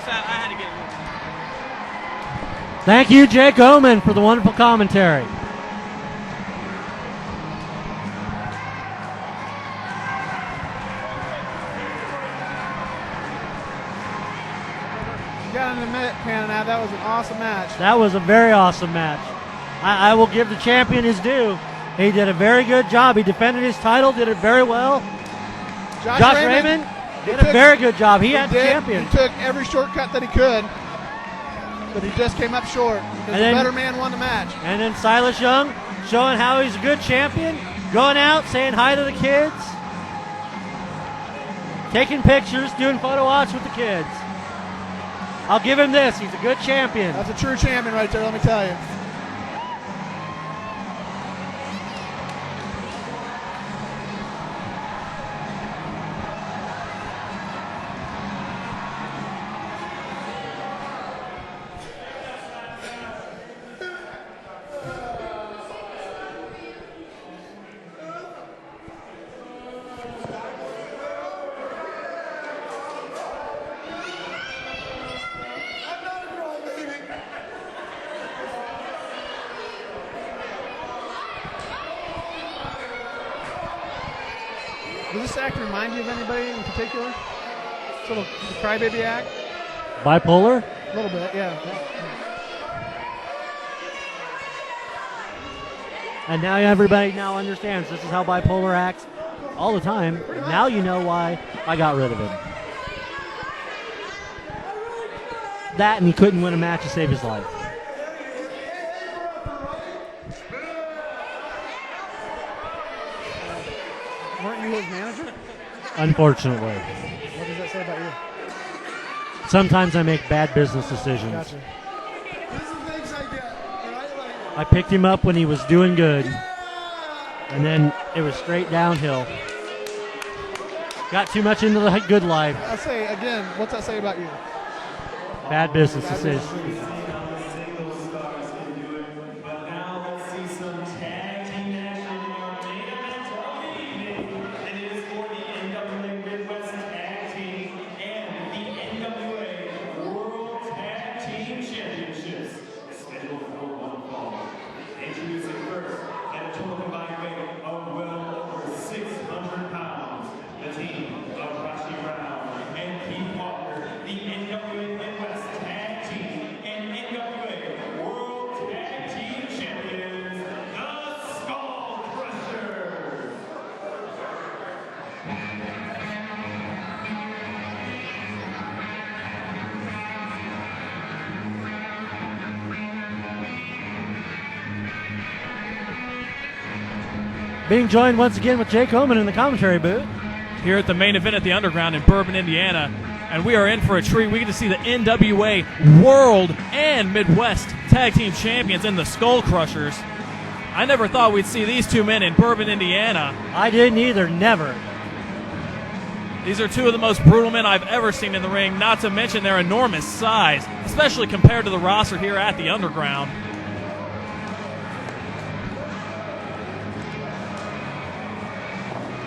I had to get it. Thank you, Jake Omen, for the wonderful commentary. You got in a minute, Panana. That was an awesome match. That was a very awesome match. I will give the champion his due. He did a very good job. He defended his title, did it very well. Josh Raymond did a very good job. He had the champion. He took every shortcut that he could, but he just came up short because the better man won the match. And then Silas Young showing how he's a good champion, going out, saying hi to the kids, taking pictures, doing photo ops with the kids. I'll give him this. He's a good champion. That's a true champion right there, let me tell you. Does this act remind you of anybody in particular? Sort of the crybaby act? Bipolar? A little bit, yeah. And now everybody now understands this is how Bipolar acts. all the time. Now you know why I got rid of him. That and he couldn't win a match to save his life. Weren't you his manager? Unfortunately. What does that say about you? Sometimes I make bad business decisions. Gotcha. I picked him up when he was doing good, and then it was straight downhill. Got too much into the good life. I say again, what's that say about you? Bad business decisions. Being joined once again with Jake Omen in the commentary booth. Here at the main event at the Underground in Bourbon, Indiana. And we are in for a treat. We get to see the NWA World and Midwest Tag Team Champions in the Skull Crushers. I never thought we'd see these two men in Bourbon, Indiana. I didn't either, never. These are two of the most brutal men I've ever seen in the ring, not to mention their enormous size, especially compared to the roster here at the Underground.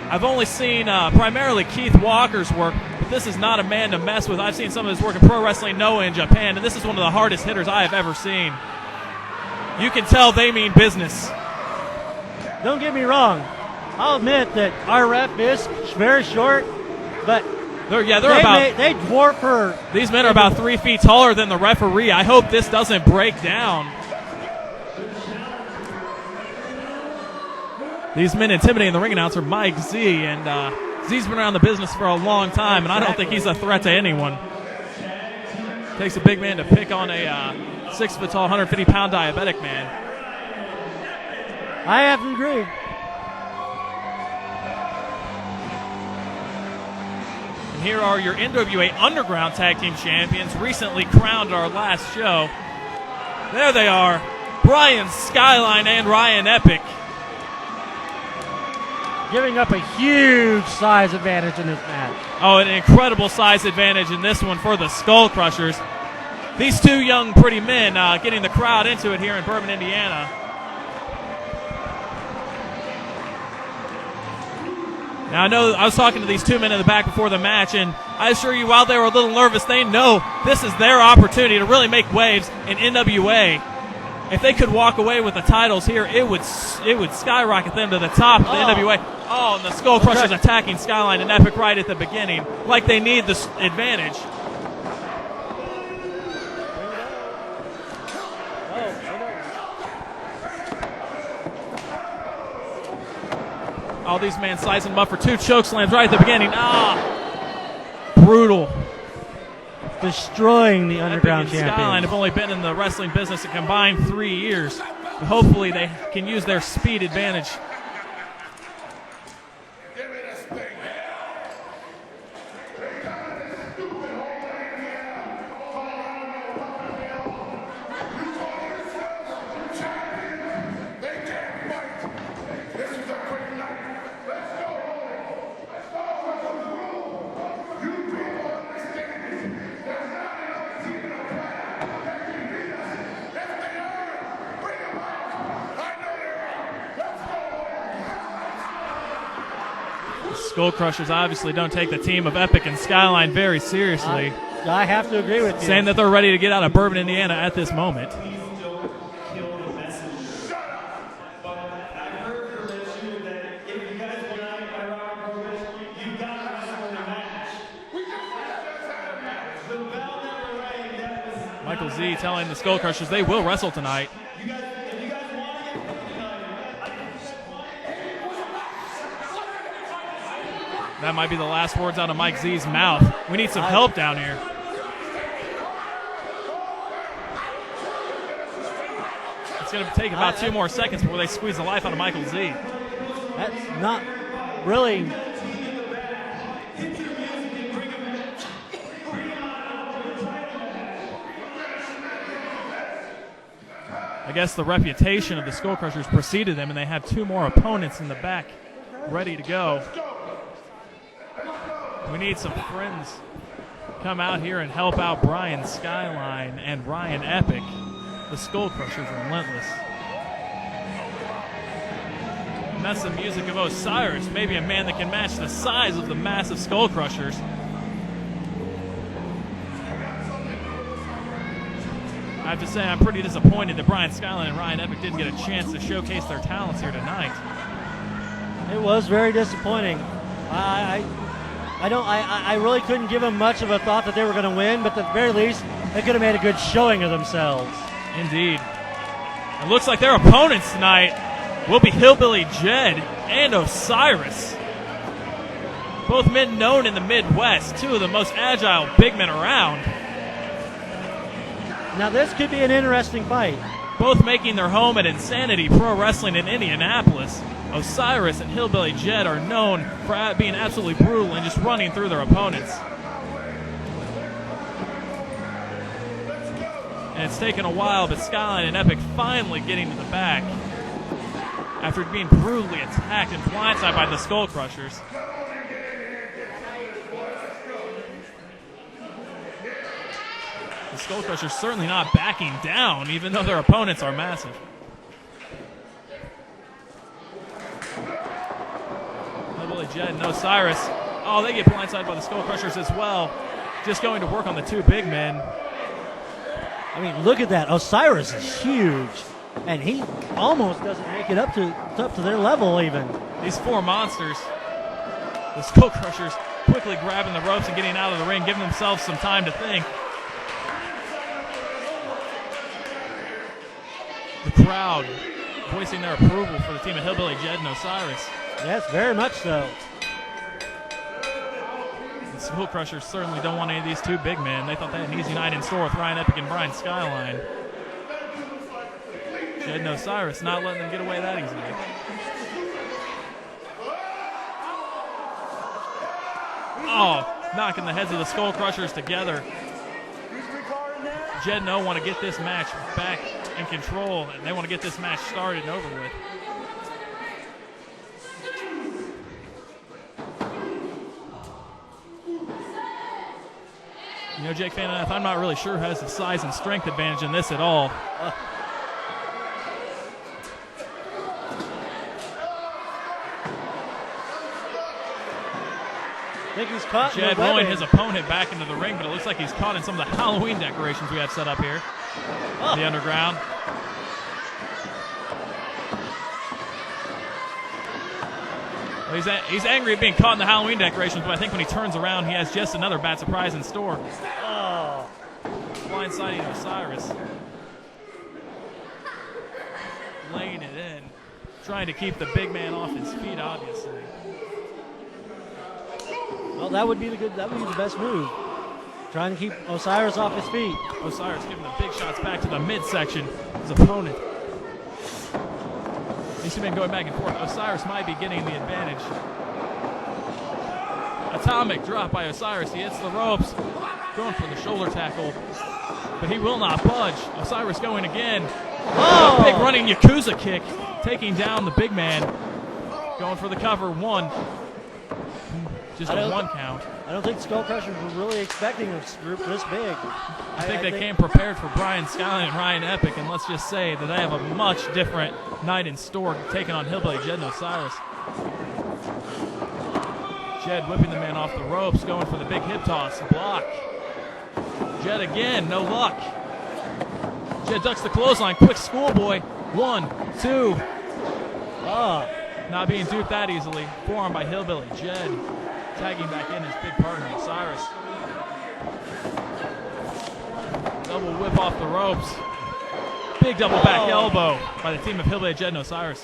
I've only seen primarily Keith Walker's work, but this is not a man to mess with. I've seen some of his work in Pro Wrestling Noah in Japan, and this is one of the hardest hitters I have ever seen. You can tell they mean business. Don't get me wrong. I'll admit that our rep is very short, but they dwarf her. These men are about 3 feet taller than the referee. I hope this doesn't break down. These men intimidating the ring announcer, Mike Z, and Z's been around the business for a long time, and I don't think he's a threat to anyone. Takes a big man to pick on a 6 foot tall, 150-pound diabetic man. I have to agree. And here are your NWA Underground Tag Team Champions, recently crowned at our last show. There they are, Brian Skyline and Ryan Epic. Giving up a huge size advantage in this match. Oh, an incredible size advantage in this one for the Skull Crushers. These two young, pretty men getting the crowd into it here in Bourbon, Indiana. Now, I know I was talking to these two men in the back before the match, and I assure you, while they were a little nervous, they know this is their opportunity to really make waves in NWA. If they could walk away with the titles here, it would skyrocket them to the top of the NWA. Oh, and the Skull Crushers attacking Skyline and Epic right at the beginning, like they need this advantage. All these men slicing them up for 2 choke slams right at the beginning. Brutal. Destroying the Underground Epic and Skyline have only been in the wrestling business a combined 3 years. Hopefully they can use their speed advantage. Skull Crushers obviously don't take the team of Epic and Skyline very seriously. I have to agree with you. Saying that they're ready to get out of Bourbon, Indiana at this moment. Michael Z telling the Skull Crushers they will wrestle tonight. That might be the last words out of Mike Z's mouth. We need some help down here. It's going to take about 2 more seconds before they squeeze the life out of Michael Z. That's not really. I guess the reputation of the Skull Crushers preceded them, and they have 2 more opponents in the back ready to go. We need some friends to come out here and help out Brian Skyline and Ryan Epic. The Skull Crushers are relentless. And that's the music of Osiris, maybe a man that can match the size of the massive Skull Crushers. I have to say, I'm pretty disappointed that Brian Skyline and Ryan Epic didn't get a chance to showcase their talents here tonight. It was very disappointing. I really couldn't give them much of a thought that they were going to win, but at the very least, they could have made a good showing of themselves. Indeed. It looks like their opponents tonight will be Hillbilly Jed and Osiris. Both men known in the Midwest, 2 of the most agile big men around. Now this could be an interesting fight. Both making their home at Insanity Pro Wrestling in Indianapolis. Osiris and Hillbilly Jed are known for being absolutely brutal and just running through their opponents. And it's taken a while, but Skyline and Epic finally getting to the back after being brutally attacked and blindsided by the Skull Crushers. The Skull Crushers certainly not backing down, even though their opponents are massive. Hillbilly Jed and Osiris. Oh, they get blindsided by the Skull Crushers as well. Just going to work on the 2 big men. I mean, look at that. Osiris is huge, and he almost doesn't make it up to their level even. These 4 monsters. The Skull Crushers quickly grabbing the ropes and getting out of the ring, giving themselves some time to think. The crowd voicing their approval for the team of Hillbilly Jed and Osiris. Yes, very much so. The Skull Crushers certainly don't want any of these 2 big men. They thought they had an easy night in store with Ryan Epic and Brian Skyline. Jed and Osiris not letting them get away that easily. Oh, knocking the heads of the Skull Crushers together. Jed and O want to get this match back in control, and they want to get this match started and over with. You know, Jake Van Eyck, I'm not really sure who has the size and strength advantage in this at all. I think he's caught. Jed rolling his opponent back into the ring, but it looks like he's caught in some of the Halloween decorations we have set up here. The underground. Well, he's angry at being caught in the Halloween decorations, but I think when he turns around, he has just another bad surprise in store. Oh. Blindsiding Osiris. Laying it in. Trying to keep the big man off his feet, obviously. Well, that would be the best move. Trying to keep Osiris off his feet. Osiris giving the big shots back to the midsection of his opponent. These 2 men going back and forth. Osiris might be getting the advantage. Atomic drop by Osiris. He hits the ropes. Going for the shoulder tackle. But he will not budge. Osiris going again. Oh! A big running Yakuza kick. Taking down the big man. Going for the cover. 1. Just a 1 count. I don't think Skull Crushers were really expecting a group this big. I think they came prepared for Brian Skyline and Ryan Epic, and let's just say that they have a much different night in store taking on Hillbilly Jed and Osiris. Jed whipping the man off the ropes, going for the big hip toss, block. Jed again, no luck. Jed ducks the clothesline, quick schoolboy. 1, 2. Not being duped that easily. Forearm by Hillbilly Jed. Tagging back in his big partner, Osiris. Double whip off the ropes. Big double back elbow by the team of Hillbilly Jed and Osiris.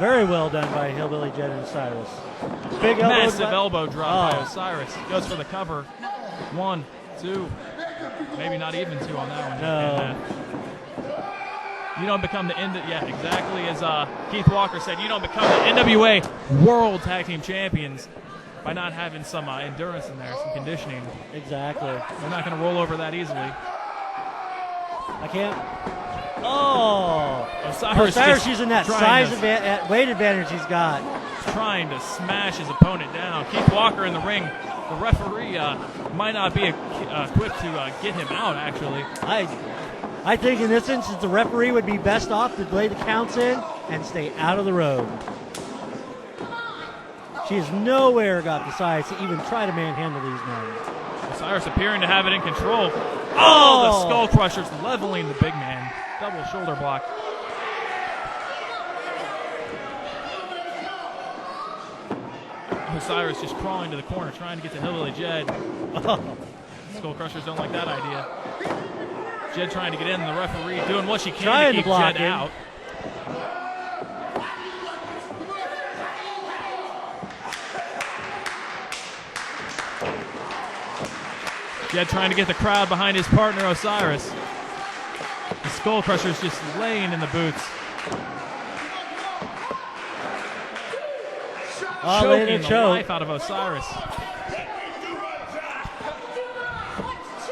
Very well done by Hillbilly Jed and Osiris. big elbow Massive drop. elbow drop by Oh. Osiris. Goes for the cover. 1, 2, maybe not even 2 on that one. No. You don't become the yeah, exactly as Keith Walker said. You don't become the NWA World Tag Team Champions by not having some endurance in there, some conditioning. Exactly. They're not going to roll over that easily. I can't. Oh! Osiris using that trying size weight advantage he's got. Trying to smash his opponent down. Keith Walker in the ring. The referee might not be quick to get him out, actually. I think in this instance, the referee would be best off to lay the counts in and stay out of the road. She has nowhere got the size to even try to manhandle these men. Osiris appearing to have it in control. Oh, the Skull Crushers leveling the big man. Double shoulder block. Osiris just crawling to the corner, trying to get to Hillbilly Jed. Skull Crushers don't like that idea. Jed trying to get in, the referee doing what she can to keep Jed out. Jed trying to get the crowd behind his partner, Osiris. The Skull Crushers just laying in the boots. Choking the life out of Osiris.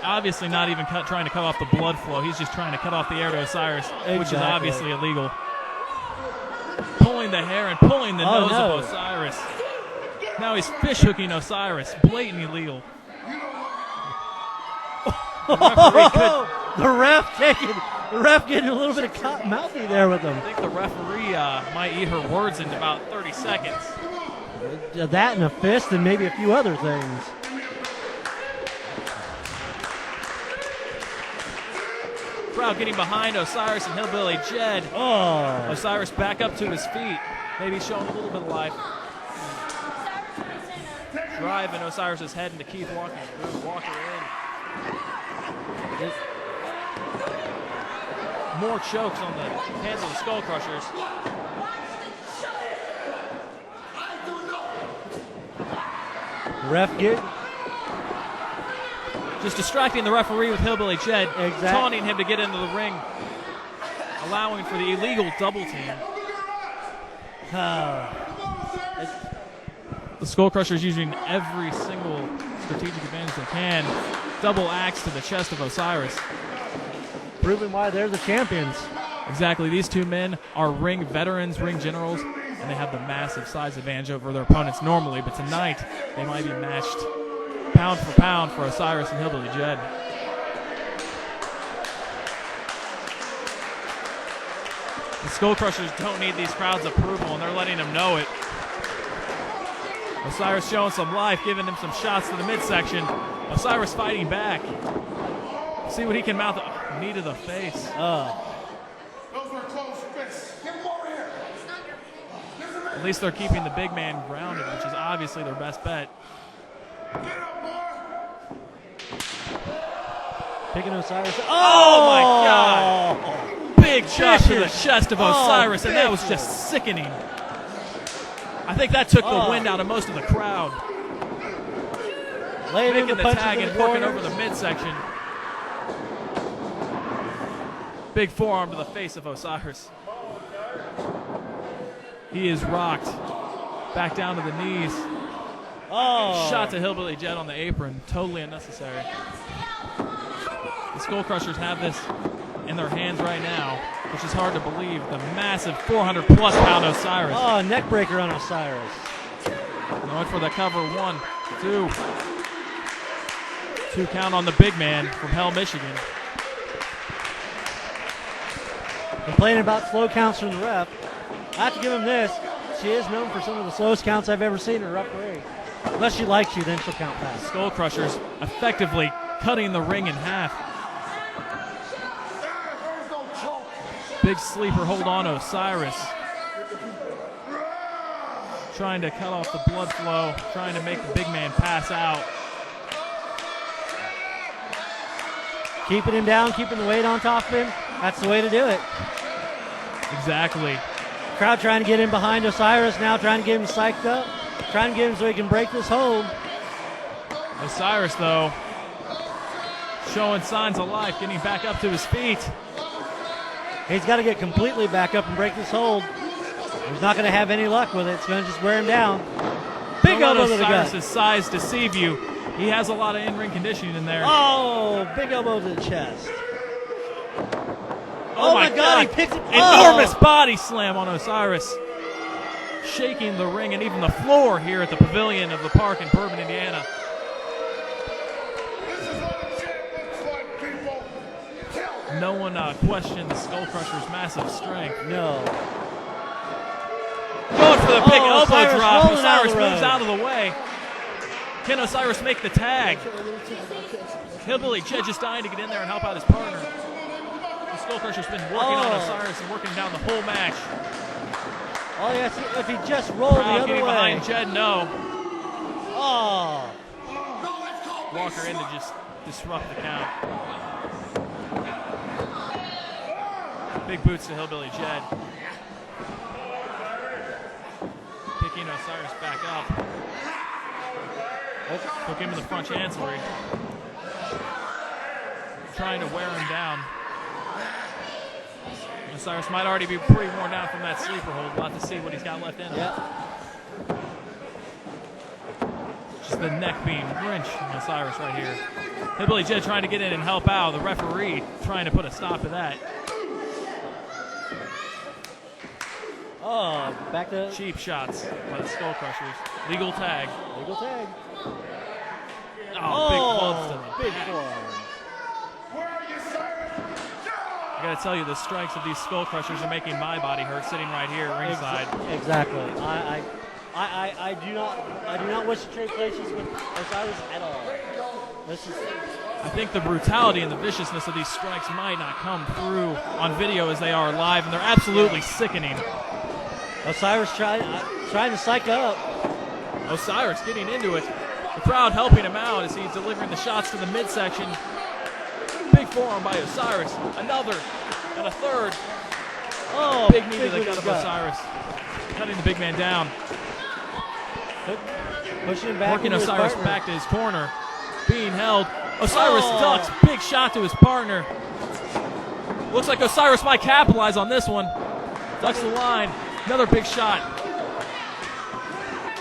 Obviously not even trying to cut off the blood flow. He's just trying to cut off the air to Osiris, which is obviously illegal. Pulling the hair and pulling the nose of Osiris. Now he's fish hooking Osiris. Blatant illegal. The ref getting a little bit of cotton mouthy there with him. I think the referee might eat her words in about 30 seconds. That and a fist and maybe a few other things. Crowd getting behind Osiris and Hillbilly Jed. Oh. Osiris back up to his feet. Maybe showing a little bit of life. Driving Osiris's head into Keith Walker's boot. Walker in. More chokes on the hands of the Skull Crushers. Ref get just distracting the referee with Hillbilly Jed, taunting him to get into the ring, allowing for the illegal double team. The Skull Crushers using every single strategic advantage they can. Double axe to the chest of Osiris. Proving why they're the champions. Exactly. These two men are ring veterans, ring generals, and they have the massive size advantage over their opponents normally, but tonight they might be matched pound for pound for Osiris and Hillbilly Jed. The Skull Crushers don't need these crowds' approval, and they're letting them know it. Osiris showing some life, giving him some shots to the midsection. Osiris fighting back. See what he can mount. Knee to the face. Those were close fists. Get him over here. At least they're keeping the big man grounded, which is obviously their best bet. Get up, boy. Picking Osiris. Oh my God! Big shot to the chest of Osiris, and that was just sickening. I think that took the wind out of most of the crowd. Making the tag and working over the midsection. Big forearm to the face of Osiris. He is rocked. Back down to the knees. Oh. Shot to Hillbilly Jed on the apron. Totally unnecessary. The Skull Crushers have this in their hands right now, which is hard to believe. The massive 400-plus pound Osiris. Oh, neck breaker on Osiris. Going for the cover. 1, 2. 2 count on the big man from Hell, Michigan. Complaining about slow counts from the ref. I have to give him this. She is known for some of the slowest counts I've ever seen in a referee. Unless she likes you, then she'll count fast. Skull Crushers effectively cutting the ring in half. Big sleeper hold on Osiris. Trying to cut off the blood flow, trying to make the big man pass out. Keeping him down, keeping the weight on top of him. That's the way to do it. Exactly. Crowd trying to get in behind Osiris, now trying to get him psyched up. Trying to get him so he can break this hold. Osiris, though, showing signs of life, getting back up to his feet. He's got to get completely back up and break this hold. He's not going to have any luck with it. It's going to just wear him down. Big elbow to the gut. Osiris' size deceive you. He has a lot of in-ring conditioning in there. Oh, big elbow to the chest. Oh my God, he picked it. Enormous body slam on Osiris. Shaking the ring and even the floor here at the pavilion of the park in Bourbon, Indiana. No one questioned the Skull Crusher's massive strength. No. Going for the big elbow Osiris drop. rolling Osiris out of the moves road. out of the way. Can Osiris make the tag? Hillbilly Jed just dying to get in there and help out his partner. The Skull Crusher's been working on Osiris and working down the whole match. Oh yes, if he just rolled the Crowd other getting way. behind Jed, no. Oh. Walker in to just disrupt the count. Big boots to Hillbilly Jed. Picking Osiris back up. Hook him in the front chancellery. Trying to wear him down. Osiris might already be pretty worn down from that sleeper hold. We'll have to see what he's got left in him. Just the neck being wrenched from Osiris right here. Hillbilly Jed trying to get in and help out. The referee trying to put a stop to that. Oh, back to cheap shots by the Skull Crushers. Legal tag. Legal tag. Oh, big clubs to the big club. I gotta tell you, the strikes of these Skull Crushers are making my body hurt sitting right here ringside. Exactly. I do not wish to trade places with Osiris at all. This is. I think the brutality and the viciousness of these strikes might not come through on video as they are live, and they're absolutely sickening. Osiris trying to psych up. Osiris getting into it. The crowd helping him out as he's delivering the shots to the midsection. Big forearm by Osiris. Another and a third. Oh, big knee to the gut of Osiris. Cutting the big man down. Pushing him back. Working into his Osiris partner. back to his corner. Being held. Osiris ducks. Big shot to his partner. Looks like Osiris might capitalize on this one. Ducks the line. Another big shot.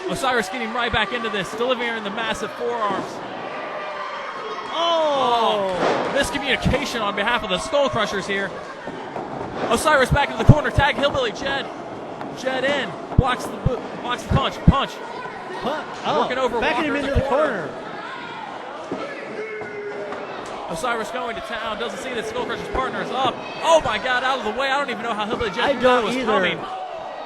Osiris getting right back into this. Delivering the massive forearms. Oh! Miscommunication on behalf of the Skull Crushers here. Osiris back into the corner. Tag Hillbilly Jed. Jed in. Blocks the punch. Punch. Working over backing Walker him in into the corner. Osiris going to town. Doesn't see that Skull Crusher's partner is up. Oh my God! Out of the way. I don't even know how Hillbilly Jed knew that was coming.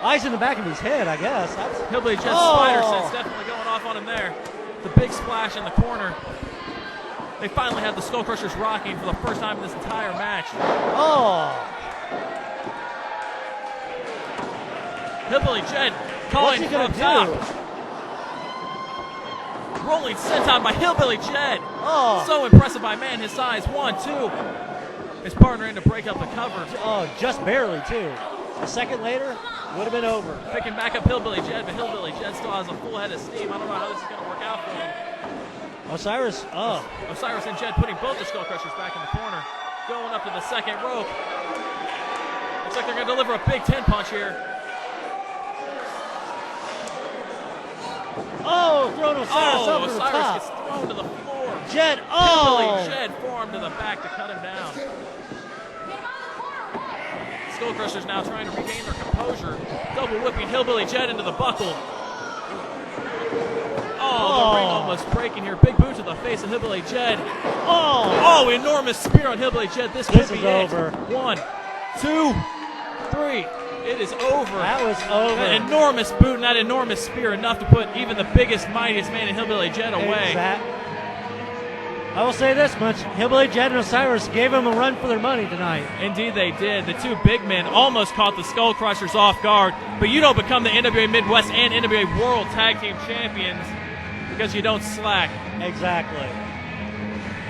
Eyes in the back of his head, I guess. Hillbilly Jed's spider sense definitely going off on him there. The big splash in the corner. They finally have the Skull Crushers rocking for the first time in this entire match. Oh! Hillbilly Jed calling from top. Rolling senton by Hillbilly Jed. Oh! So impressive by a man his size. 1, 2. His partner in to break up the cover. Oh, just barely, too. A second later, would have been over. Picking back up Hillbilly Jed, but Hillbilly Jed still has a full head of steam. I don't know how this is going to work out for him. Osiris, Osiris and Jed putting both the Skull Crushers back in the corner. Going up to the second rope. Looks like they're going to deliver a Big 10 punch here. Oh, throwing Osiris up to the Osiris top. gets thrown to the floor. Jed, Hillbilly Jed forearm to the back to cut him down. Skull Crushers now trying to regain their composure. Double whipping Hillbilly Jed into the buckle. Oh, the ring almost breaking here. Big boot to the face of Hillbilly Jed. Oh, enormous spear on Hillbilly Jed. This could be it. over. 1, 2, 3. It is over. That was over. That enormous boot and that enormous spear, enough to put even the biggest, mightiest man in Hillbilly Jed away. I will say this much. Hillbilly Jed and Osiris gave him a run for their money tonight. Indeed they did. The two big men almost caught the Skull Crushers off guard, but you don't become the NWA Midwest and NWA World Tag Team Champions because you don't slack. Exactly.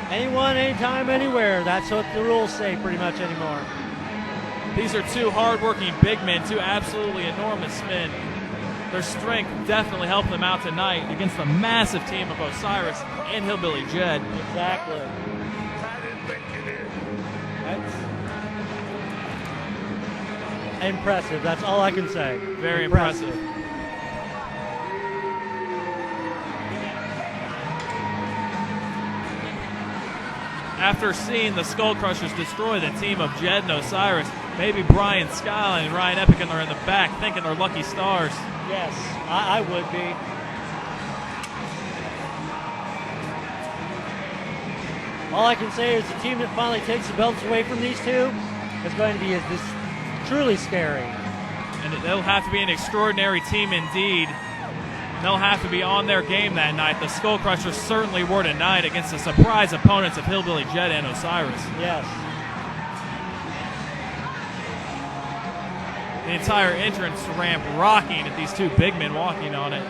Anyone, anytime, anywhere. That's what the rules say pretty much anymore. These are two hard-working big men, two absolutely enormous men. Their strength definitely helped them out tonight against the massive team of Osiris and Hillbilly Jed. Exactly. That's impressive. That's all I can say. Very impressive. After seeing the Skull Crushers destroy the team of Jed and Osiris, maybe Brian Skyline and Ryan Epic are in the back thinking they're lucky stars. Yes, I would be. All I can say is the team that finally takes the belts away from these two is going to be just truly scary. And they'll have to be an extraordinary team indeed. They'll have to be on their game that night. The Skull Crushers certainly were tonight against the surprise opponents of Hillbilly Jed and Osiris. Yes. The entire entrance ramp rocking at these two big men walking on it.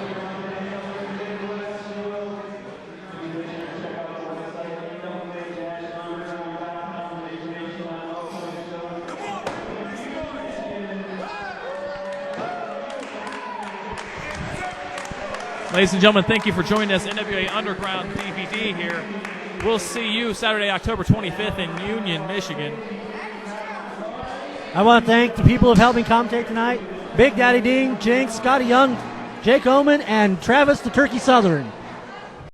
Ladies and gentlemen, thank you for joining us. NWA Underground DVD here. We'll see you Saturday, October 25th in Union, Michigan. I want to thank the people who have helped me commentate tonight. Big Daddy Ding, Jinx, Scotty Young, Jake Omen, and Travis the Turkey Southern.